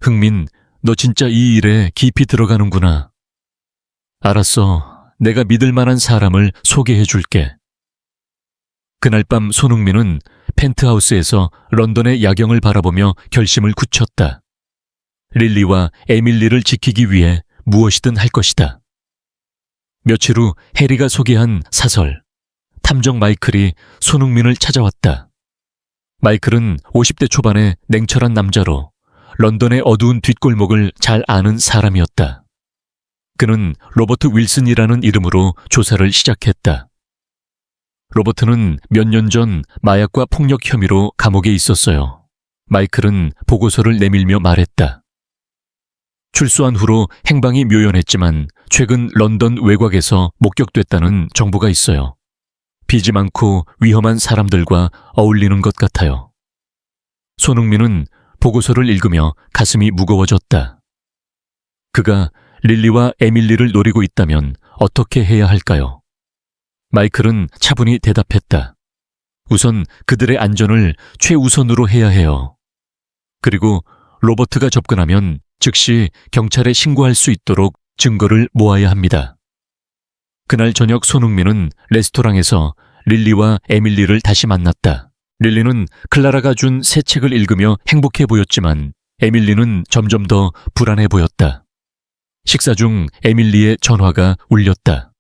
흥민, 너 진짜 이 일에 깊이 들어가는구나. 알았어. 내가 믿을 만한 사람을 소개해 줄게. 그날 밤 손흥민은 펜트하우스에서 런던의 야경을 바라보며 결심을 굳혔다. 릴리와 에밀리를 지키기 위해 무엇이든 할 것이다. 며칠 후 해리가 소개한 사설, 탐정 마이클이 손흥민을 찾아왔다. 마이클은 50대 초반의 냉철한 남자로 런던의 어두운 뒷골목을 잘 아는 사람이었다. 그는 로버트 윌슨이라는 이름으로 조사를 시작했다. 로버트는 몇 년 전 마약과 폭력 혐의로 감옥에 있었어요. 마이클은 보고서를 내밀며 말했다. 출소한 후로 행방이 묘연했지만 최근 런던 외곽에서 목격됐다는 정보가 있어요. 빚이 많고 위험한 사람들과 어울리는 것 같아요. 손흥민은 보고서를 읽으며 가슴이 무거워졌다. 그가 릴리와 에밀리를 노리고 있다면 어떻게 해야 할까요? 마이클은 차분히 대답했다. 우선 그들의 안전을 최우선으로 해야 해요. 그리고 로버트가 접근하면 즉시 경찰에 신고할 수 있도록 증거를 모아야 합니다. 그날 저녁 손흥민은 레스토랑에서 릴리와 에밀리를 다시 만났다. 릴리는 클라라가 준 새 책을 읽으며 행복해 보였지만 에밀리는 점점 더 불안해 보였다. 식사 중 에밀리의 전화가 울렸다.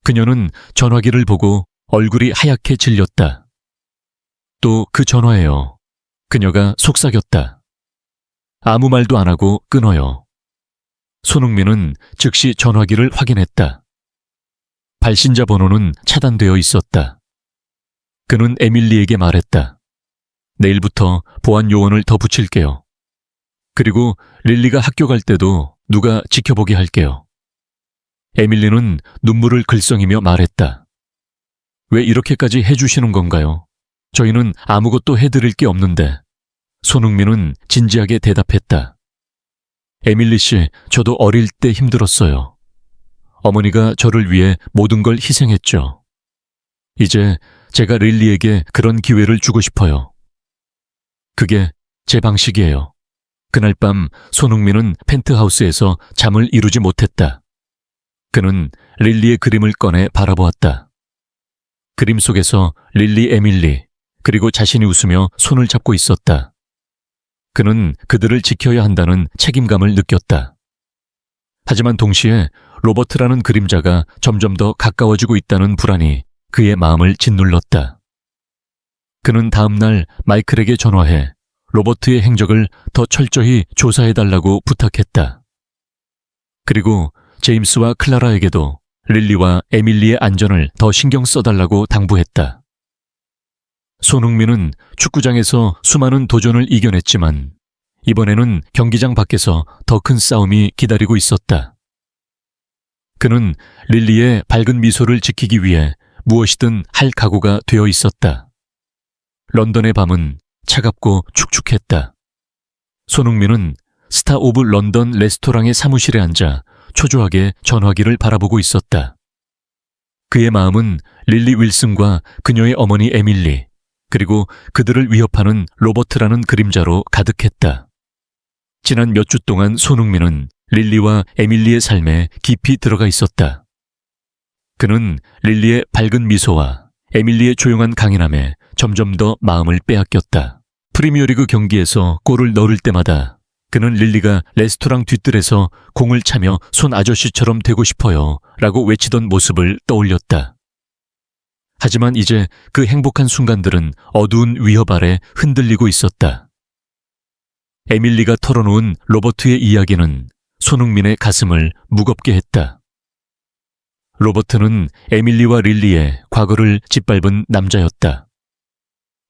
그녀는 전화기를 보고 얼굴이 하얗게 질렸다. 또 그 전화예요. 그녀가 속삭였다. 아무 말도 안 하고 끊어요. 손흥민은 즉시 전화기를 확인했다. 발신자 번호는 차단되어 있었다. 그는 에밀리에게 말했다. 내일부터 보안 요원을 더 붙일게요. 그리고 릴리가 학교 갈 때도 누가 지켜보게 할게요. 에밀리는 눈물을 글썽이며 말했다. 왜 이렇게까지 해주시는 건가요? 저희는 아무것도 해드릴 게 없는데. 손흥민은 진지하게 대답했다. 에밀리 씨, 저도 어릴 때 힘들었어요. 어머니가 저를 위해 모든 걸 희생했죠. 이제 제가 릴리에게 그런 기회를 주고 싶어요. 그게 제 방식이에요. 그날 밤 손흥민은 펜트하우스에서 잠을 이루지 못했다. 그는 릴리의 그림을 꺼내 바라보았다. 그림 속에서 릴리, 에밀리, 그리고 자신이 웃으며 손을 잡고 있었다. 그는 그들을 지켜야 한다는 책임감을 느꼈다. 하지만 동시에 로버트라는 그림자가 점점 더 가까워지고 있다는 불안이 그의 마음을 짓눌렀다. 그는 다음 날 마이클에게 전화해 로버트의 행적을 더 철저히 조사해달라고 부탁했다. 그리고 제임스와 클라라에게도 릴리와 에밀리의 안전을 더 신경 써달라고 당부했다. 손흥민은 축구장에서 수많은 도전을 이겨냈지만 이번에는 경기장 밖에서 더 큰 싸움이 기다리고 있었다. 그는 릴리의 밝은 미소를 지키기 위해 무엇이든 할 각오가 되어 있었다. 런던의 밤은 차갑고 축축했다. 손흥민은 스타 오브 런던 레스토랑의 사무실에 앉아 초조하게 전화기를 바라보고 있었다. 그의 마음은 릴리 윌슨과 그녀의 어머니 에밀리, 그리고 그들을 위협하는 로버트라는 그림자로 가득했다. 지난 몇 주 동안 손흥민은 릴리와 에밀리의 삶에 깊이 들어가 있었다. 그는 릴리의 밝은 미소와 에밀리의 조용한 강인함에 점점 더 마음을 빼앗겼다. 프리미어리그 경기에서 골을 넣을 때마다 그는 릴리가 레스토랑 뒤뜰에서 공을 차며 손 아저씨처럼 되고 싶어요 라고 외치던 모습을 떠올렸다. 하지만 이제 그 행복한 순간들은 어두운 위협 아래 흔들리고 있었다. 에밀리가 털어놓은 로버트의 이야기는 손흥민의 가슴을 무겁게 했다. 로버트는 에밀리와 릴리의 과거를 짓밟은 남자였다.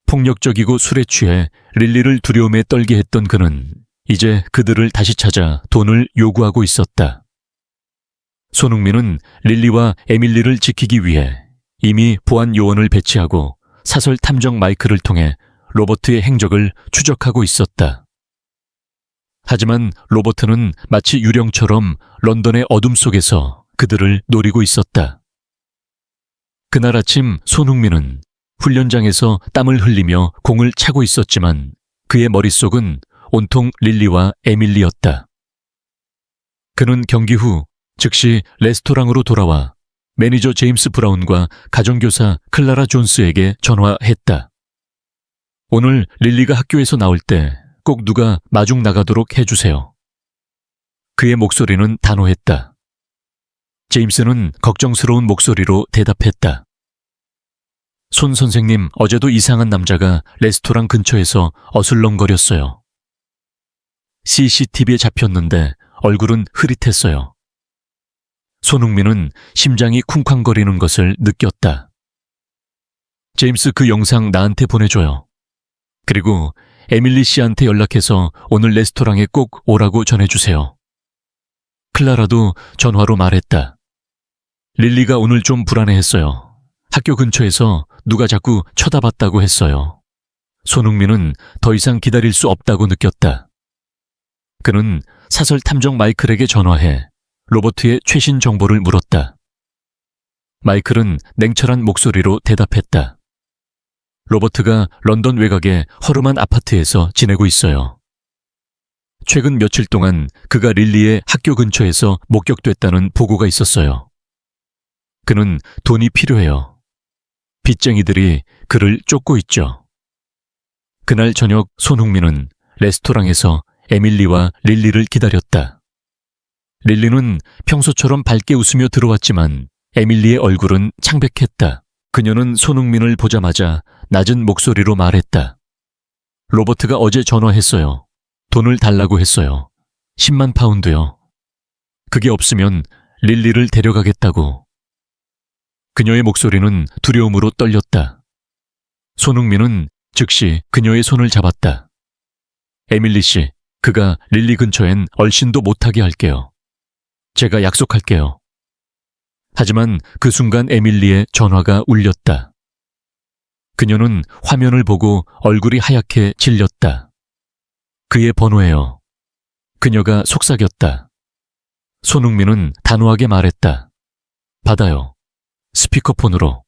폭력적이고 술에 취해 릴리를 두려움에 떨게 했던 그는 이제 그들을 다시 찾아 돈을 요구하고 있었다. 손흥민은 릴리와 에밀리를 지키기 위해 이미 보안 요원을 배치하고 사설 탐정 마이클을 통해 로버트의 행적을 추적하고 있었다. 하지만 로버트는 마치 유령처럼 런던의 어둠 속에서 그들을 노리고 있었다. 그날 아침 손흥민은 훈련장에서 땀을 흘리며 공을 차고 있었지만 그의 머릿속은 온통 릴리와 에밀리였다. 그는 경기 후 즉시 레스토랑으로 돌아와 매니저 제임스 브라운과 가정교사 클라라 존스에게 전화했다. 오늘 릴리가 학교에서 나올 때 꼭 누가 마중 나가도록 해주세요. 그의 목소리는 단호했다. 제임스는 걱정스러운 목소리로 대답했다. 손 선생님, 어제도 이상한 남자가 레스토랑 근처에서 어슬렁거렸어요. CCTV에 잡혔는데 얼굴은 흐릿했어요. 손흥민은 심장이 쿵쾅거리는 것을 느꼈다. 제임스, 그 영상 나한테 보내줘요. 그리고 에밀리 씨한테 연락해서 오늘 레스토랑에 꼭 오라고 전해주세요. 클라라도 전화로 말했다. 릴리가 오늘 좀 불안해했어요. 학교 근처에서 누가 자꾸 쳐다봤다고 했어요. 손흥민은 더 이상 기다릴 수 없다고 느꼈다. 그는 사설 탐정 마이클에게 전화해 로버트의 최신 정보를 물었다. 마이클은 냉철한 목소리로 대답했다. 로버트가 런던 외곽의 허름한 아파트에서 지내고 있어요. 최근 며칠 동안 그가 릴리의 학교 근처에서 목격됐다는 보고가 있었어요. 그는 돈이 필요해요. 빚쟁이들이 그를 쫓고 있죠. 그날 저녁 손흥민은 레스토랑에서 에밀리와 릴리를 기다렸다. 릴리는 평소처럼 밝게 웃으며 들어왔지만 에밀리의 얼굴은 창백했다. 그녀는 손흥민을 보자마자 낮은 목소리로 말했다. 로버트가 어제 전화했어요. 돈을 달라고 했어요. 10만 파운드요. 그게 없으면 릴리를 데려가겠다고. 그녀의 목소리는 두려움으로 떨렸다. 손흥민은 즉시 그녀의 손을 잡았다. 에밀리 씨, 그가 릴리 근처엔 얼씬도 못하게 할게요. 제가 약속할게요. 하지만 그 순간 에밀리의 전화가 울렸다. 그녀는 화면을 보고 얼굴이 하얗게 질렸다. 그의 번호예요. 그녀가 속삭였다. 손흥민은 단호하게 말했다. 받아요. 스피커폰으로.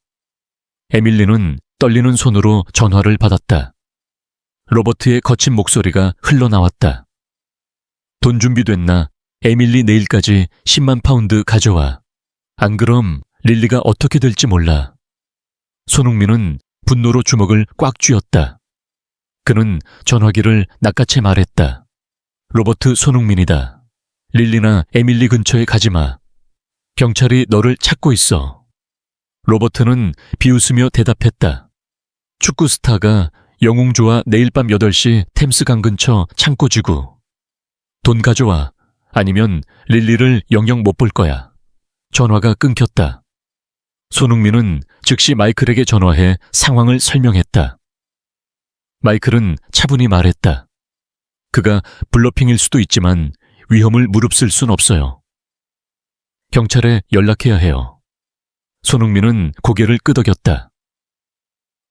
에밀리는 떨리는 손으로 전화를 받았다. 로버트의 거친 목소리가 흘러나왔다. 돈 준비됐나? 에밀리 내일까지 10만 파운드 가져와. 안 그럼 릴리가 어떻게 될지 몰라. 손흥민은 분노로 주먹을 꽉 쥐었다. 그는 전화기를 낚아채 말했다. 로버트, 손흥민이다. 릴리나 에밀리 근처에 가지마. 경찰이 너를 찾고 있어. 로버트는 비웃으며 대답했다. 축구 스타가 영웅조와 내일 밤 8시 템스강 근처 창고지구. 돈 가져와. 아니면 릴리를 영영 못 볼 거야. 전화가 끊겼다. 손흥민은 즉시 마이클에게 전화해 상황을 설명했다. 마이클은 차분히 말했다. 그가 블러핑일 수도 있지만 위험을 무릅쓸 순 없어요. 경찰에 연락해야 해요. 손흥민은 고개를 끄덕였다.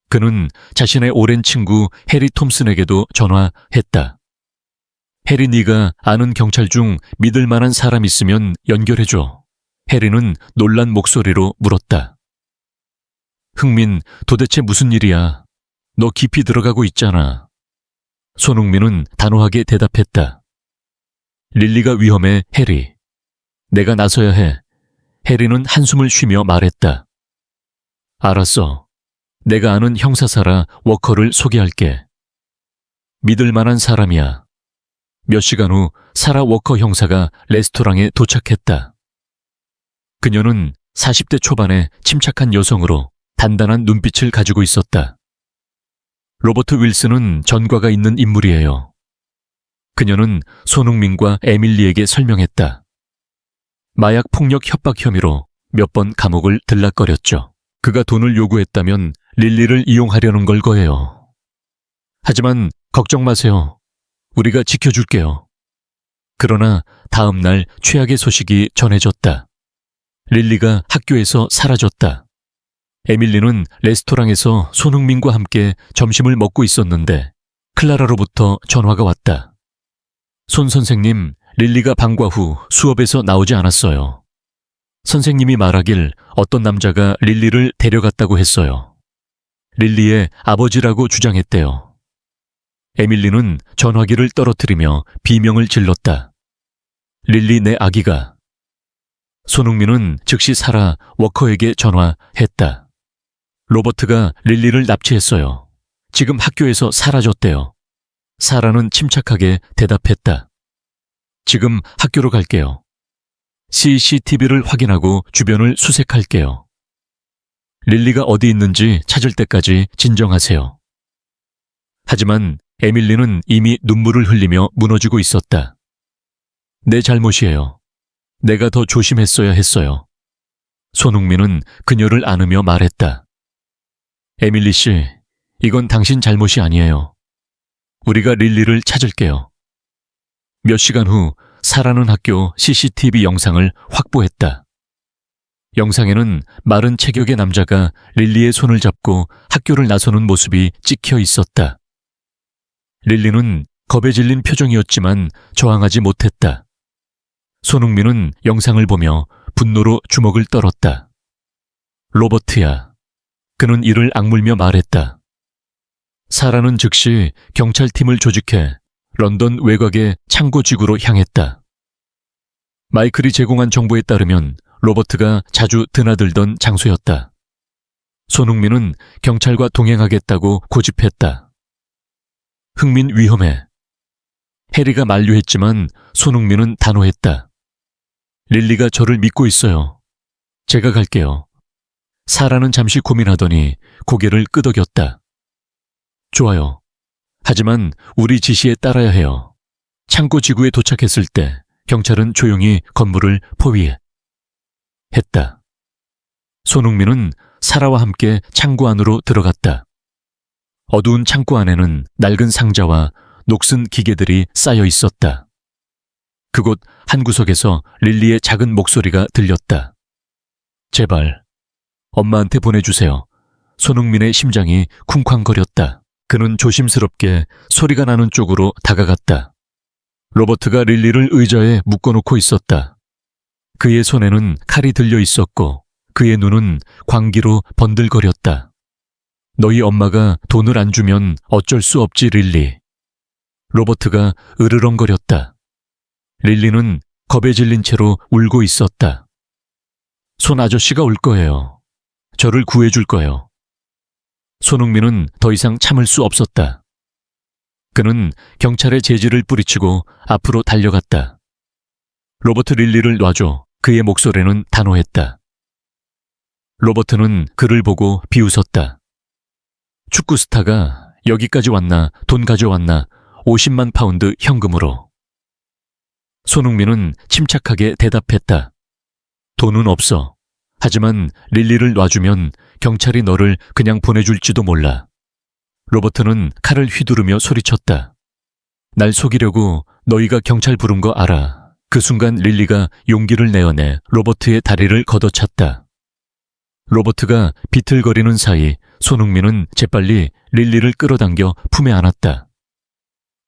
그는 자신의 오랜 친구 해리 톰슨에게도 전화했다. 해리, 네가 아는 경찰 중 믿을 만한 사람 있으면 연결해줘. 해리는 놀란 목소리로 물었다. 흥민, 도대체 무슨 일이야? 너 깊이 들어가고 있잖아. 손흥민은 단호하게 대답했다. 릴리가 위험해, 해리. 내가 나서야 해. 해리는 한숨을 쉬며 말했다. 알았어. 내가 아는 형사사라 워커를 소개할게. 믿을 만한 사람이야. 몇 시간 후 사라 워커 형사가 레스토랑에 도착했다. 그녀는 40대 초반의 침착한 여성으로 단단한 눈빛을 가지고 있었다. 로버트 윌슨은 전과가 있는 인물이에요. 그녀는 손흥민과 에밀리에게 설명했다. 마약 폭력 협박 혐의로 몇 번 감옥을 들락거렸죠. 그가 돈을 요구했다면 릴리를 이용하려는 걸 거예요. 하지만 걱정 마세요. 우리가 지켜줄게요. 그러나 다음 날 최악의 소식이 전해졌다. 릴리가 학교에서 사라졌다. 에밀리는 레스토랑에서 손흥민과 함께 점심을 먹고 있었는데 클라라로부터 전화가 왔다. 손 선생님, 릴리가 방과 후 수업에서 나오지 않았어요. 선생님이 말하길 어떤 남자가 릴리를 데려갔다고 했어요. 릴리의 아버지라고 주장했대요. 에밀리는 전화기를 떨어뜨리며 비명을 질렀다. 릴리, 내 아기가. 손흥민은 즉시 사라 워커에게 전화했다. 로버트가 릴리를 납치했어요. 지금 학교에서 사라졌대요. 사라는 침착하게 대답했다. 지금 학교로 갈게요. CCTV를 확인하고 주변을 수색할게요. 릴리가 어디 있는지 찾을 때까지 진정하세요. 하지만 에밀리는 이미 눈물을 흘리며 무너지고 있었다. 내 잘못이에요. 내가 더 조심했어야 했어요. 손흥민은 그녀를 안으며 말했다. 에밀리 씨, 이건 당신 잘못이 아니에요. 우리가 릴리를 찾을게요. 몇 시간 후 사라는 학교 CCTV 영상을 확보했다. 영상에는 마른 체격의 남자가 릴리의 손을 잡고 학교를 나서는 모습이 찍혀 있었다. 릴리는 겁에 질린 표정이었지만 저항하지 못했다. 손흥민은 영상을 보며 분노로 주먹을 떨었다. 로버트야. 그는 이를 악물며 말했다. 사라는 즉시 경찰팀을 조직해 런던 외곽의 창고지구로 향했다. 마이클이 제공한 정보에 따르면 로버트가 자주 드나들던 장소였다. 손흥민은 경찰과 동행하겠다고 고집했다. 흥민 위험해. 해리가 만류했지만 손흥민은 단호했다. 릴리가 저를 믿고 있어요. 제가 갈게요. 사라는 잠시 고민하더니 고개를 끄덕였다. 좋아요. 하지만 우리 지시에 따라야 해요. 창고 지구에 도착했을 때 경찰은 조용히 건물을 포위했다. 손흥민은 사라와 함께 창고 안으로 들어갔다. 어두운 창고 안에는 낡은 상자와 녹슨 기계들이 쌓여 있었다. 그곳 한 구석에서 릴리의 작은 목소리가 들렸다. 제발, 엄마한테 보내주세요. 손흥민의 심장이 쿵쾅거렸다. 그는 조심스럽게 소리가 나는 쪽으로 다가갔다. 로버트가 릴리를 의자에 묶어놓고 있었다. 그의 손에는 칼이 들려 있었고 그의 눈은 광기로 번들거렸다. 너희 엄마가 돈을 안 주면 어쩔 수 없지, 릴리. 로버트가 으르렁거렸다. 릴리는 겁에 질린 채로 울고 있었다. 손 아저씨가 올 거예요. 저를 구해줄 거예요. 손흥민은 더 이상 참을 수 없었다. 그는 경찰의 제지를 뿌리치고 앞으로 달려갔다. 로버트, 릴리를 놔줘. 그의 목소리는 단호했다. 로버트는 그를 보고 비웃었다. 축구 스타가 여기까지 왔나, 돈 가져왔나, 50만 파운드 현금으로. 손흥민은 침착하게 대답했다. 돈은 없어. 하지만 릴리를 놔주면 경찰이 너를 그냥 보내줄지도 몰라. 로버트는 칼을 휘두르며 소리쳤다. 날 속이려고 너희가 경찰 부른 거 알아. 그 순간 릴리가 용기를 내어내 로버트의 다리를 걷어찼다. 로버트가 비틀거리는 사이 손흥민은 재빨리 릴리를 끌어당겨 품에 안았다.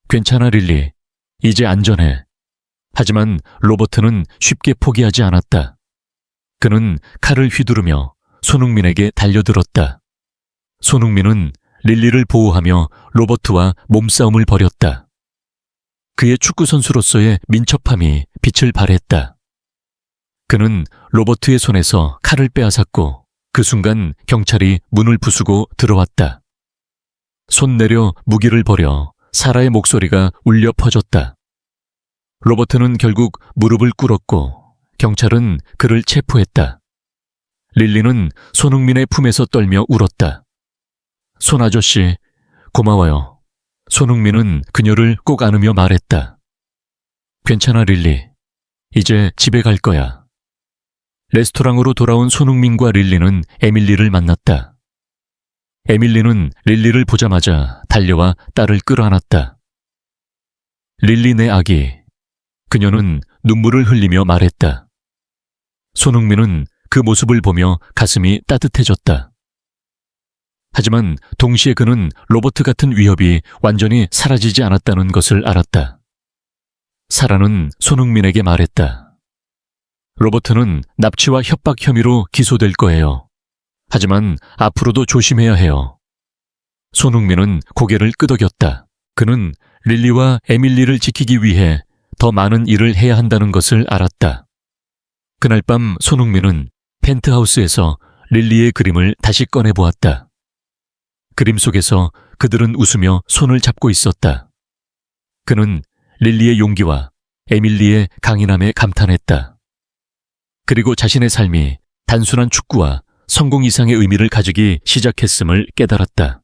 괜찮아, 릴리. 이제 안전해. 하지만 로버트는 쉽게 포기하지 않았다. 그는 칼을 휘두르며 손흥민에게 달려들었다. 손흥민은 릴리를 보호하며 로버트와 몸싸움을 벌였다. 그의 축구선수로서의 민첩함이 빛을 발했다. 그는 로버트의 손에서 칼을 빼앗았고 그 순간 경찰이 문을 부수고 들어왔다. 손 내려 무기를 버려 사라의 목소리가 울려 퍼졌다. 로버트는 결국 무릎을 꿇었고 경찰은 그를 체포했다. 릴리는 손흥민의 품에서 떨며 울었다. 손 아저씨, 고마워요. 손흥민은 그녀를 꼭 안으며 말했다. 괜찮아, 릴리. 이제 집에 갈 거야. 레스토랑으로 돌아온 손흥민과 릴리는 에밀리를 만났다. 에밀리는 릴리를 보자마자 달려와 딸을 끌어안았다. 릴리, 내 아기. 그녀는 눈물을 흘리며 말했다. 손흥민은 그 모습을 보며 가슴이 따뜻해졌다. 하지만 동시에 그는 로버트 같은 위협이 완전히 사라지지 않았다는 것을 알았다. 사라는 손흥민에게 말했다. 로버트는 납치와 협박 혐의로 기소될 거예요. 하지만 앞으로도 조심해야 해요. 손흥민은 고개를 끄덕였다. 그는 릴리와 에밀리를 지키기 위해 더 많은 일을 해야 한다는 것을 알았다. 그날 밤 손흥민은 펜트하우스에서 릴리의 그림을 다시 꺼내보았다. 그림 속에서 그들은 웃으며 손을 잡고 있었다. 그는 릴리의 용기와 에밀리의 강인함에 감탄했다. 그리고 자신의 삶이 단순한 축구와 성공 이상의 의미를 가지기 시작했음을 깨달았다.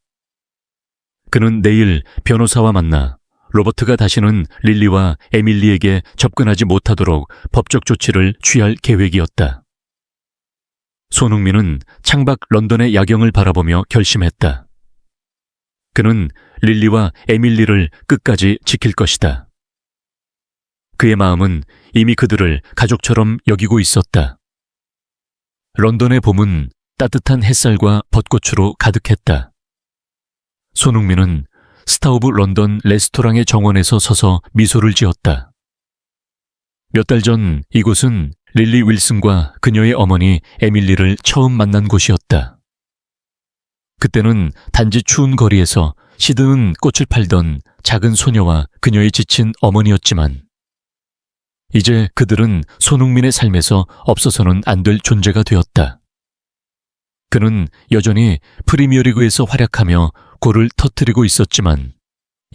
그는 내일 변호사와 만나 로버트가 다시는 릴리와 에밀리에게 접근하지 못하도록 법적 조치를 취할 계획이었다. 손흥민은 창밖 런던의 야경을 바라보며 결심했다. 그는 릴리와 에밀리를 끝까지 지킬 것이다. 그의 마음은 이미 그들을 가족처럼 여기고 있었다. 런던의 봄은 따뜻한 햇살과 벚꽃으로 가득했다. 손흥민은 스타 오브 런던 레스토랑의 정원에서 서서 미소를 지었다. 몇 달 전 이곳은 릴리 윌슨과 그녀의 어머니 에밀리를 처음 만난 곳이었다. 그때는 단지 추운 거리에서 시드는 꽃을 팔던 작은 소녀와 그녀의 지친 어머니였지만 이제 그들은 손흥민의 삶에서 없어서는 안 될 존재가 되었다. 그는 여전히 프리미어리그에서 활약하며 골을 터뜨리고 있었지만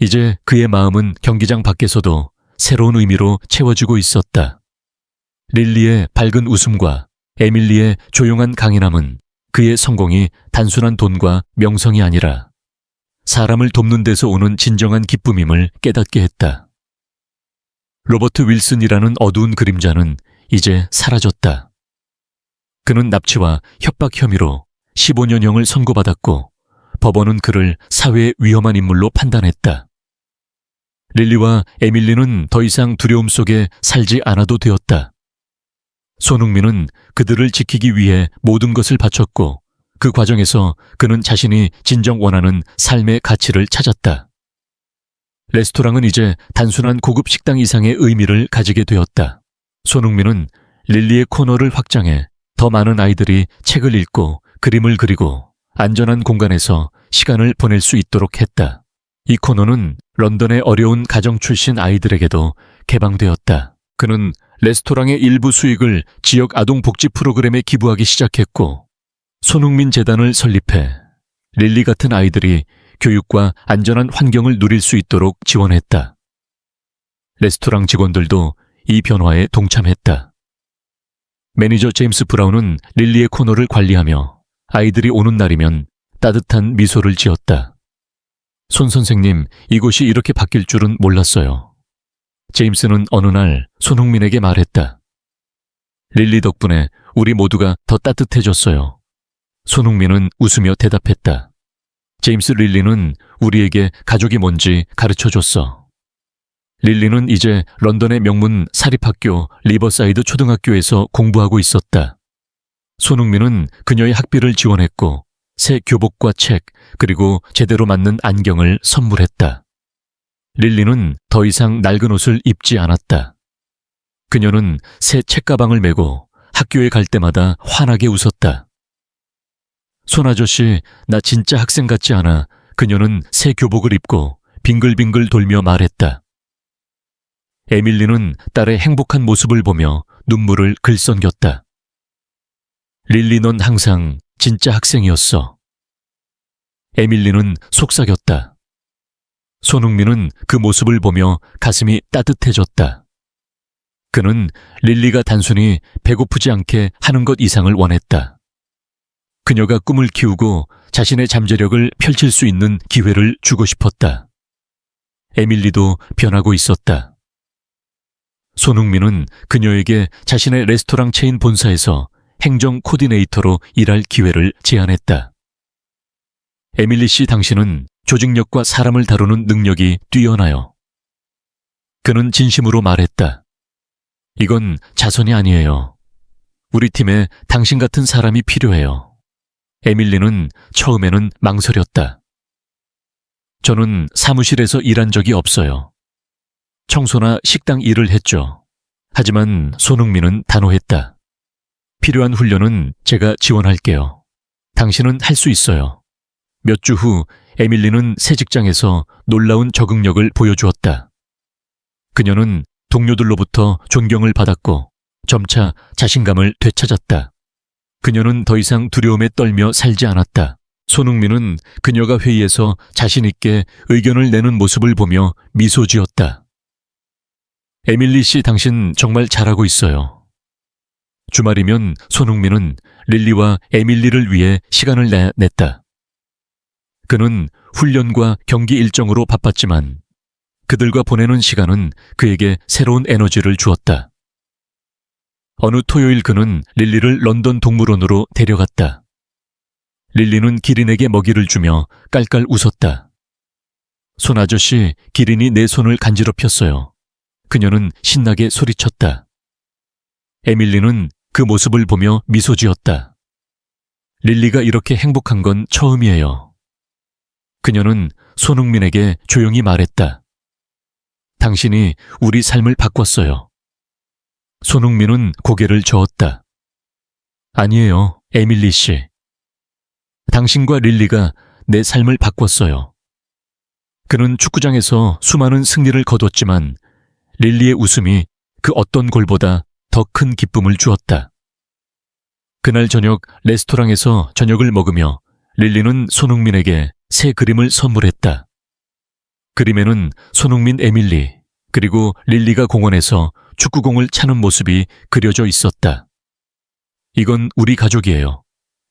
이제 그의 마음은 경기장 밖에서도 새로운 의미로 채워지고 있었다. 릴리의 밝은 웃음과 에밀리의 조용한 강인함은 그의 성공이 단순한 돈과 명성이 아니라 사람을 돕는 데서 오는 진정한 기쁨임을 깨닫게 했다. 로버트 윌슨이라는 어두운 그림자는 이제 사라졌다. 그는 납치와 협박 혐의로 15년형을 선고받았고 법원은 그를 사회의 위험한 인물로 판단했다. 릴리와 에밀리는 더 이상 두려움 속에 살지 않아도 되었다. 손흥민은 그들을 지키기 위해 모든 것을 바쳤고 그 과정에서 그는 자신이 진정 원하는 삶의 가치를 찾았다. 레스토랑은 이제 단순한 고급 식당 이상의 의미를 가지게 되었다. 손흥민은 릴리의 코너를 확장해 더 많은 아이들이 책을 읽고 그림을 그리고 안전한 공간에서 시간을 보낼 수 있도록 했다. 이 코너는 런던의 어려운 가정 출신 아이들에게도 개방되었다. 그는 레스토랑의 일부 수익을 지역 아동복지 프로그램에 기부하기 시작했고 손흥민 재단을 설립해 릴리 같은 아이들이 교육과 안전한 환경을 누릴 수 있도록 지원했다. 레스토랑 직원들도 이 변화에 동참했다. 매니저 제임스 브라운은 릴리의 코너를 관리하며 아이들이 오는 날이면 따뜻한 미소를 지었다. 손 선생님, 이곳이 이렇게 바뀔 줄은 몰랐어요. 제임스는 어느 날 손흥민에게 말했다. 릴리 덕분에 우리 모두가 더 따뜻해졌어요. 손흥민은 웃으며 대답했다. 제임스, 릴리는 우리에게 가족이 뭔지 가르쳐줬어. 릴리는 이제 런던의 명문 사립학교 리버사이드 초등학교에서 공부하고 있었다. 손흥민은 그녀의 학비를 지원했고 새 교복과 책, 그리고 제대로 맞는 안경을 선물했다. 릴리는 더 이상 낡은 옷을 입지 않았다. 그녀는 새 책가방을 메고 학교에 갈 때마다 환하게 웃었다. 손아저씨, 나 진짜 학생 같지 않아. 그녀는 새 교복을 입고 빙글빙글 돌며 말했다. 에밀리는 딸의 행복한 모습을 보며 눈물을 글썽겼다. 릴리, 넌 항상 진짜 학생이었어. 에밀리는 속삭였다. 손흥민은 그 모습을 보며 가슴이 따뜻해졌다. 그는 릴리가 단순히 배고프지 않게 하는 것 이상을 원했다. 그녀가 꿈을 키우고 자신의 잠재력을 펼칠 수 있는 기회를 주고 싶었다. 에밀리도 변하고 있었다. 손흥민은 그녀에게 자신의 레스토랑 체인 본사에서 행정 코디네이터로 일할 기회를 제안했다. 에밀리 씨, 당신은 조직력과 사람을 다루는 능력이 뛰어나요. 그는 진심으로 말했다. 이건 자선이 아니에요. 우리 팀에 당신 같은 사람이 필요해요. 에밀리는 처음에는 망설였다. 저는 사무실에서 일한 적이 없어요. 청소나 식당 일을 했죠. 하지만 손흥민은 단호했다. 필요한 훈련은 제가 지원할게요. 당신은 할 수 있어요. 몇 주 후 에밀리는 새 직장에서 놀라운 적응력을 보여주었다. 그녀는 동료들로부터 존경을 받았고 점차 자신감을 되찾았다. 그녀는 더 이상 두려움에 떨며 살지 않았다. 손흥민은 그녀가 회의에서 자신 있게 의견을 내는 모습을 보며 미소 지었다. 에밀리 씨, 당신 정말 잘하고 있어요. 주말이면 손흥민은 릴리와 에밀리를 위해 시간을 냈다. 그는 훈련과 경기 일정으로 바빴지만 그들과 보내는 시간은 그에게 새로운 에너지를 주었다. 어느 토요일 그는 릴리를 런던 동물원으로 데려갔다. 릴리는 기린에게 먹이를 주며 깔깔 웃었다. 손 아저씨, 기린이 내 손을 간지럽혔어요. 그녀는 신나게 소리쳤다. 에밀리는 그 모습을 보며 미소 지었다. 릴리가 이렇게 행복한 건 처음이에요. 그녀는 손흥민에게 조용히 말했다. 당신이 우리 삶을 바꿨어요. 손흥민은 고개를 저었다. 아니에요, 에밀리 씨. 당신과 릴리가 내 삶을 바꿨어요. 그는 축구장에서 수많은 승리를 거뒀지만 릴리의 웃음이 그 어떤 골보다 더 큰 기쁨을 주었다. 그날 저녁 레스토랑에서 저녁을 먹으며 릴리는 손흥민에게 새 그림을 선물했다. 그림에는 손흥민, 에밀리, 그리고 릴리가 공원에서 축구공을 차는 모습이 그려져 있었다. 이건 우리 가족이에요.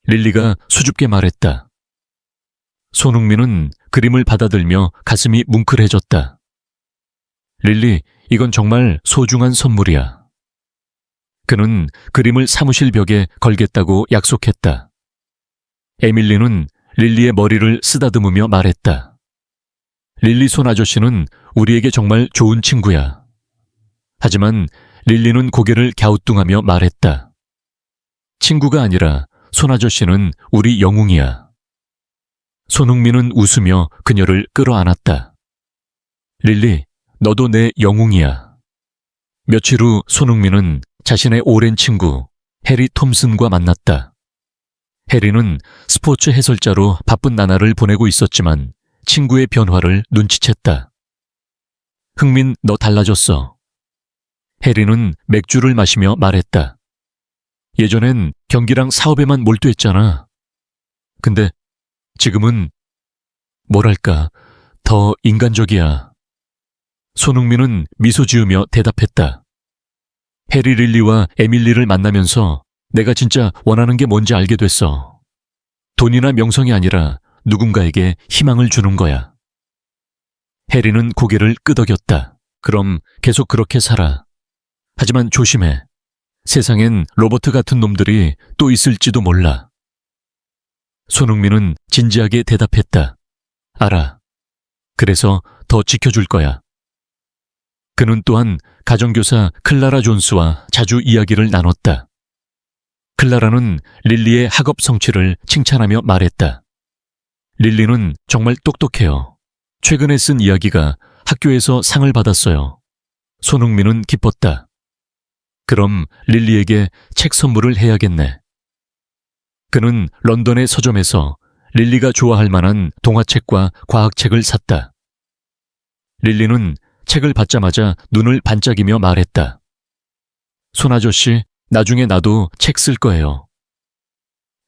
릴리가 수줍게 말했다. 손흥민은 그림을 받아들며 가슴이 뭉클해졌다. 릴리, 이건 정말 소중한 선물이야. 그는 그림을 사무실 벽에 걸겠다고 약속했다. 에밀리는 릴리의 머리를 쓰다듬으며 말했다. 릴리 손 아저씨는 우리에게 정말 좋은 친구야. 하지만 릴리는 고개를 갸우뚱하며 말했다. 친구가 아니라 손 아저씨는 우리 영웅이야. 손흥민은 웃으며 그녀를 끌어안았다. 릴리, 너도 내 영웅이야. 며칠 후 손흥민은 자신의 오랜 친구 해리 톰슨과 만났다. 해리는 스포츠 해설자로 바쁜 나날을 보내고 있었지만 친구의 변화를 눈치챘다. 흥민, 너 달라졌어. 해리는 맥주를 마시며 말했다. 예전엔 경기랑 사업에만 몰두했잖아. 근데 지금은 뭐랄까 더 인간적이야. 손흥민은 미소 지으며 대답했다. 해리 릴리와 에밀리를 만나면서 내가 진짜 원하는 게 뭔지 알게 됐어. 돈이나 명성이 아니라 누군가에게 희망을 주는 거야. 해리는 고개를 끄덕였다. 그럼 계속 그렇게 살아. 하지만 조심해. 세상엔 로버트 같은 놈들이 또 있을지도 몰라. 손흥민은 진지하게 대답했다. 알아. 그래서 더 지켜줄 거야. 그는 또한 가정교사 클라라 존스와 자주 이야기를 나눴다. 클라라는 릴리의 학업 성취를 칭찬하며 말했다. 릴리는 정말 똑똑해요. 최근에 쓴 이야기가 학교에서 상을 받았어요. 손흥민은 기뻤다. 그럼 릴리에게 책 선물을 해야겠네. 그는 런던의 서점에서 릴리가 좋아할 만한 동화책과 과학책을 샀다. 릴리는 책을 받자마자 눈을 반짝이며 말했다. 손 아저씨, 나중에 나도 책 쓸 거예요.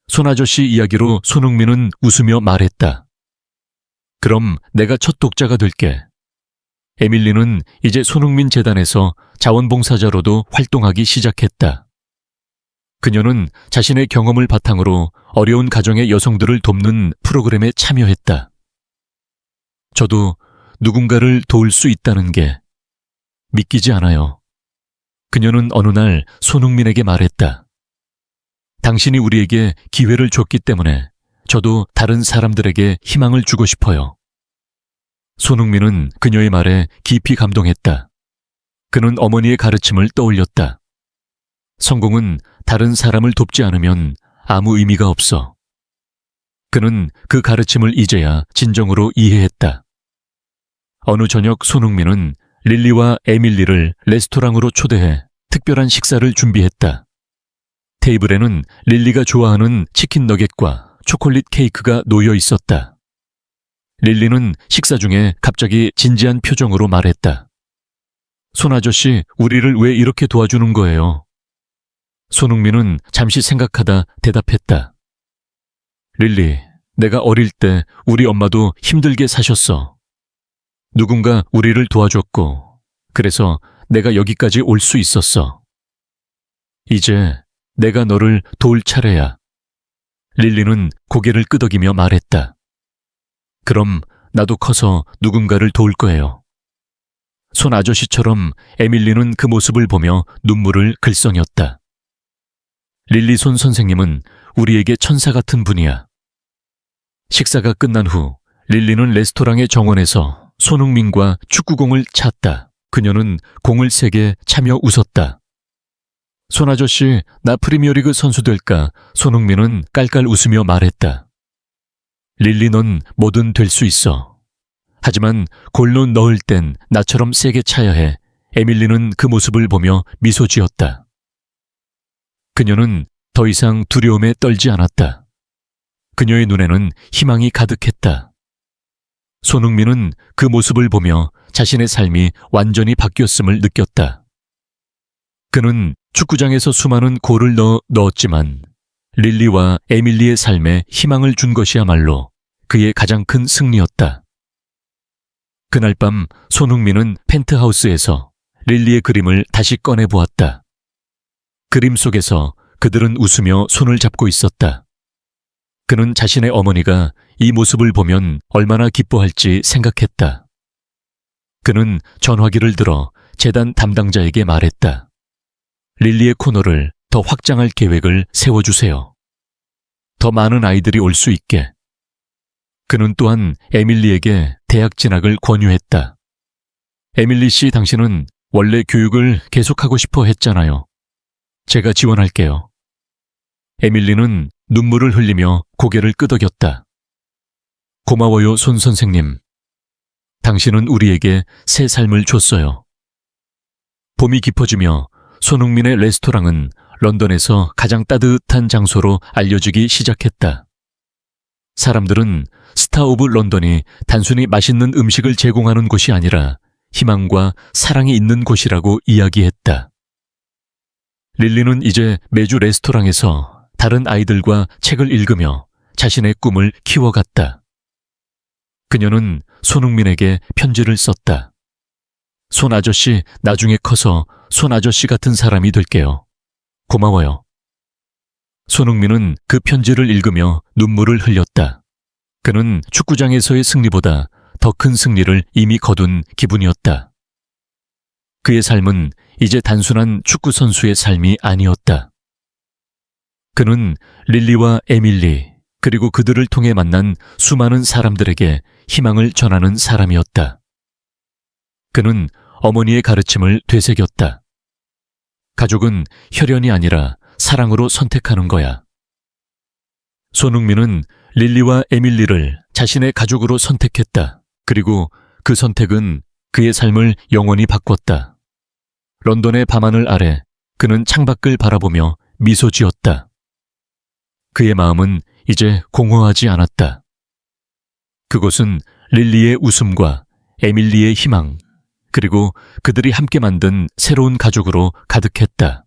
손 아저씨 이야기로 손흥민은 웃으며 말했다. 그럼 내가 첫 독자가 될게. 에밀리는 이제 손흥민 재단에서 자원봉사자로도 활동하기 시작했다. 그녀는 자신의 경험을 바탕으로 어려운 가정의 여성들을 돕는 프로그램에 참여했다. 저도 누군가를 도울 수 있다는 게 믿기지 않아요. 그녀는 어느 날 손흥민에게 말했다. 당신이 우리에게 기회를 줬기 때문에 저도 다른 사람들에게 희망을 주고 싶어요. 손흥민은 그녀의 말에 깊이 감동했다. 그는 어머니의 가르침을 떠올렸다. 성공은 다른 사람을 돕지 않으면 아무 의미가 없어. 그는 그 가르침을 이제야 진정으로 이해했다. 어느 저녁 손흥민은 릴리와 에밀리를 레스토랑으로 초대해 특별한 식사를 준비했다. 테이블에는 릴리가 좋아하는 치킨 너겟과 초콜릿 케이크가 놓여 있었다. 릴리는 식사 중에 갑자기 진지한 표정으로 말했다. 손 아저씨, 우리를 왜 이렇게 도와주는 거예요? 손흥민은 잠시 생각하다 대답했다. 릴리, 내가 어릴 때 우리 엄마도 힘들게 사셨어. 누군가 우리를 도와줬고, 그래서 내가 여기까지 올 수 있었어. 이제 내가 너를 도울 차례야. 릴리는 고개를 끄덕이며 말했다. 그럼 나도 커서 누군가를 도울 거예요. 손 아저씨처럼 에밀리는 그 모습을 보며 눈물을 글썽였다. 릴리 손 선생님은 우리에게 천사 같은 분이야. 식사가 끝난 후 릴리는 레스토랑의 정원에서 손흥민과 축구공을 찼다. 그녀는 공을 세게 차며 웃었다. 손 아저씨, 나 프리미어리그 선수 될까? 손흥민은 깔깔 웃으며 말했다. 릴리, 넌 뭐든 될 수 있어. 하지만 골로 넣을 땐 나처럼 세게 차야 해. 에밀리는 그 모습을 보며 미소 지었다. 그녀는 더 이상 두려움에 떨지 않았다. 그녀의 눈에는 희망이 가득했다. 손흥민은 그 모습을 보며 자신의 삶이 완전히 바뀌었음을 느꼈다. 그는 축구장에서 수많은 골을 넣었지만 릴리와 에밀리의 삶에 희망을 준 것이야말로 그의 가장 큰 승리였다. 그날 밤 손흥민은 펜트하우스에서 릴리의 그림을 다시 꺼내보았다. 그림 속에서 그들은 웃으며 손을 잡고 있었다. 그는 자신의 어머니가 이 모습을 보면 얼마나 기뻐할지 생각했다. 그는 전화기를 들어 재단 담당자에게 말했다. 릴리의 코너를 더 확장할 계획을 세워주세요. 더 많은 아이들이 올 수 있게. 그는 또한 에밀리에게 대학 진학을 권유했다. 에밀리 씨, 당신은 원래 교육을 계속하고 싶어 했잖아요. 제가 지원할게요. 에밀리는 눈물을 흘리며 고개를 끄덕였다. 고마워요, 손 선생님. 당신은 우리에게 새 삶을 줬어요. 봄이 깊어지며 손흥민의 레스토랑은 런던에서 가장 따뜻한 장소로 알려지기 시작했다. 사람들은 스타 오브 런던이 단순히 맛있는 음식을 제공하는 곳이 아니라 희망과 사랑이 있는 곳이라고 이야기했다. 릴리는 이제 매주 레스토랑에서 다른 아이들과 책을 읽으며 자신의 꿈을 키워갔다. 그녀는 손흥민에게 편지를 썼다. 손 아저씨, 나중에 커서 손 아저씨 같은 사람이 될게요. 고마워요. 손흥민은 그 편지를 읽으며 눈물을 흘렸다. 그는 축구장에서의 승리보다 더 큰 승리를 이미 거둔 기분이었다. 그의 삶은 이제 단순한 축구 선수의 삶이 아니었다. 그는 릴리와 에밀리, 그리고 그들을 통해 만난 수많은 사람들에게 희망을 전하는 사람이었다. 그는 어머니의 가르침을 되새겼다. 가족은 혈연이 아니라 사랑으로 선택하는 거야. 손흥민은 릴리와 에밀리를 자신의 가족으로 선택했다. 그리고 그 선택은 그의 삶을 영원히 바꿨다. 런던의 밤하늘 아래 그는 창밖을 바라보며 미소 지었다. 그의 마음은 이제 공허하지 않았다. 그곳은 릴리의 웃음과 에밀리의 희망, 그리고 그들이 함께 만든 새로운 가족으로 가득했다.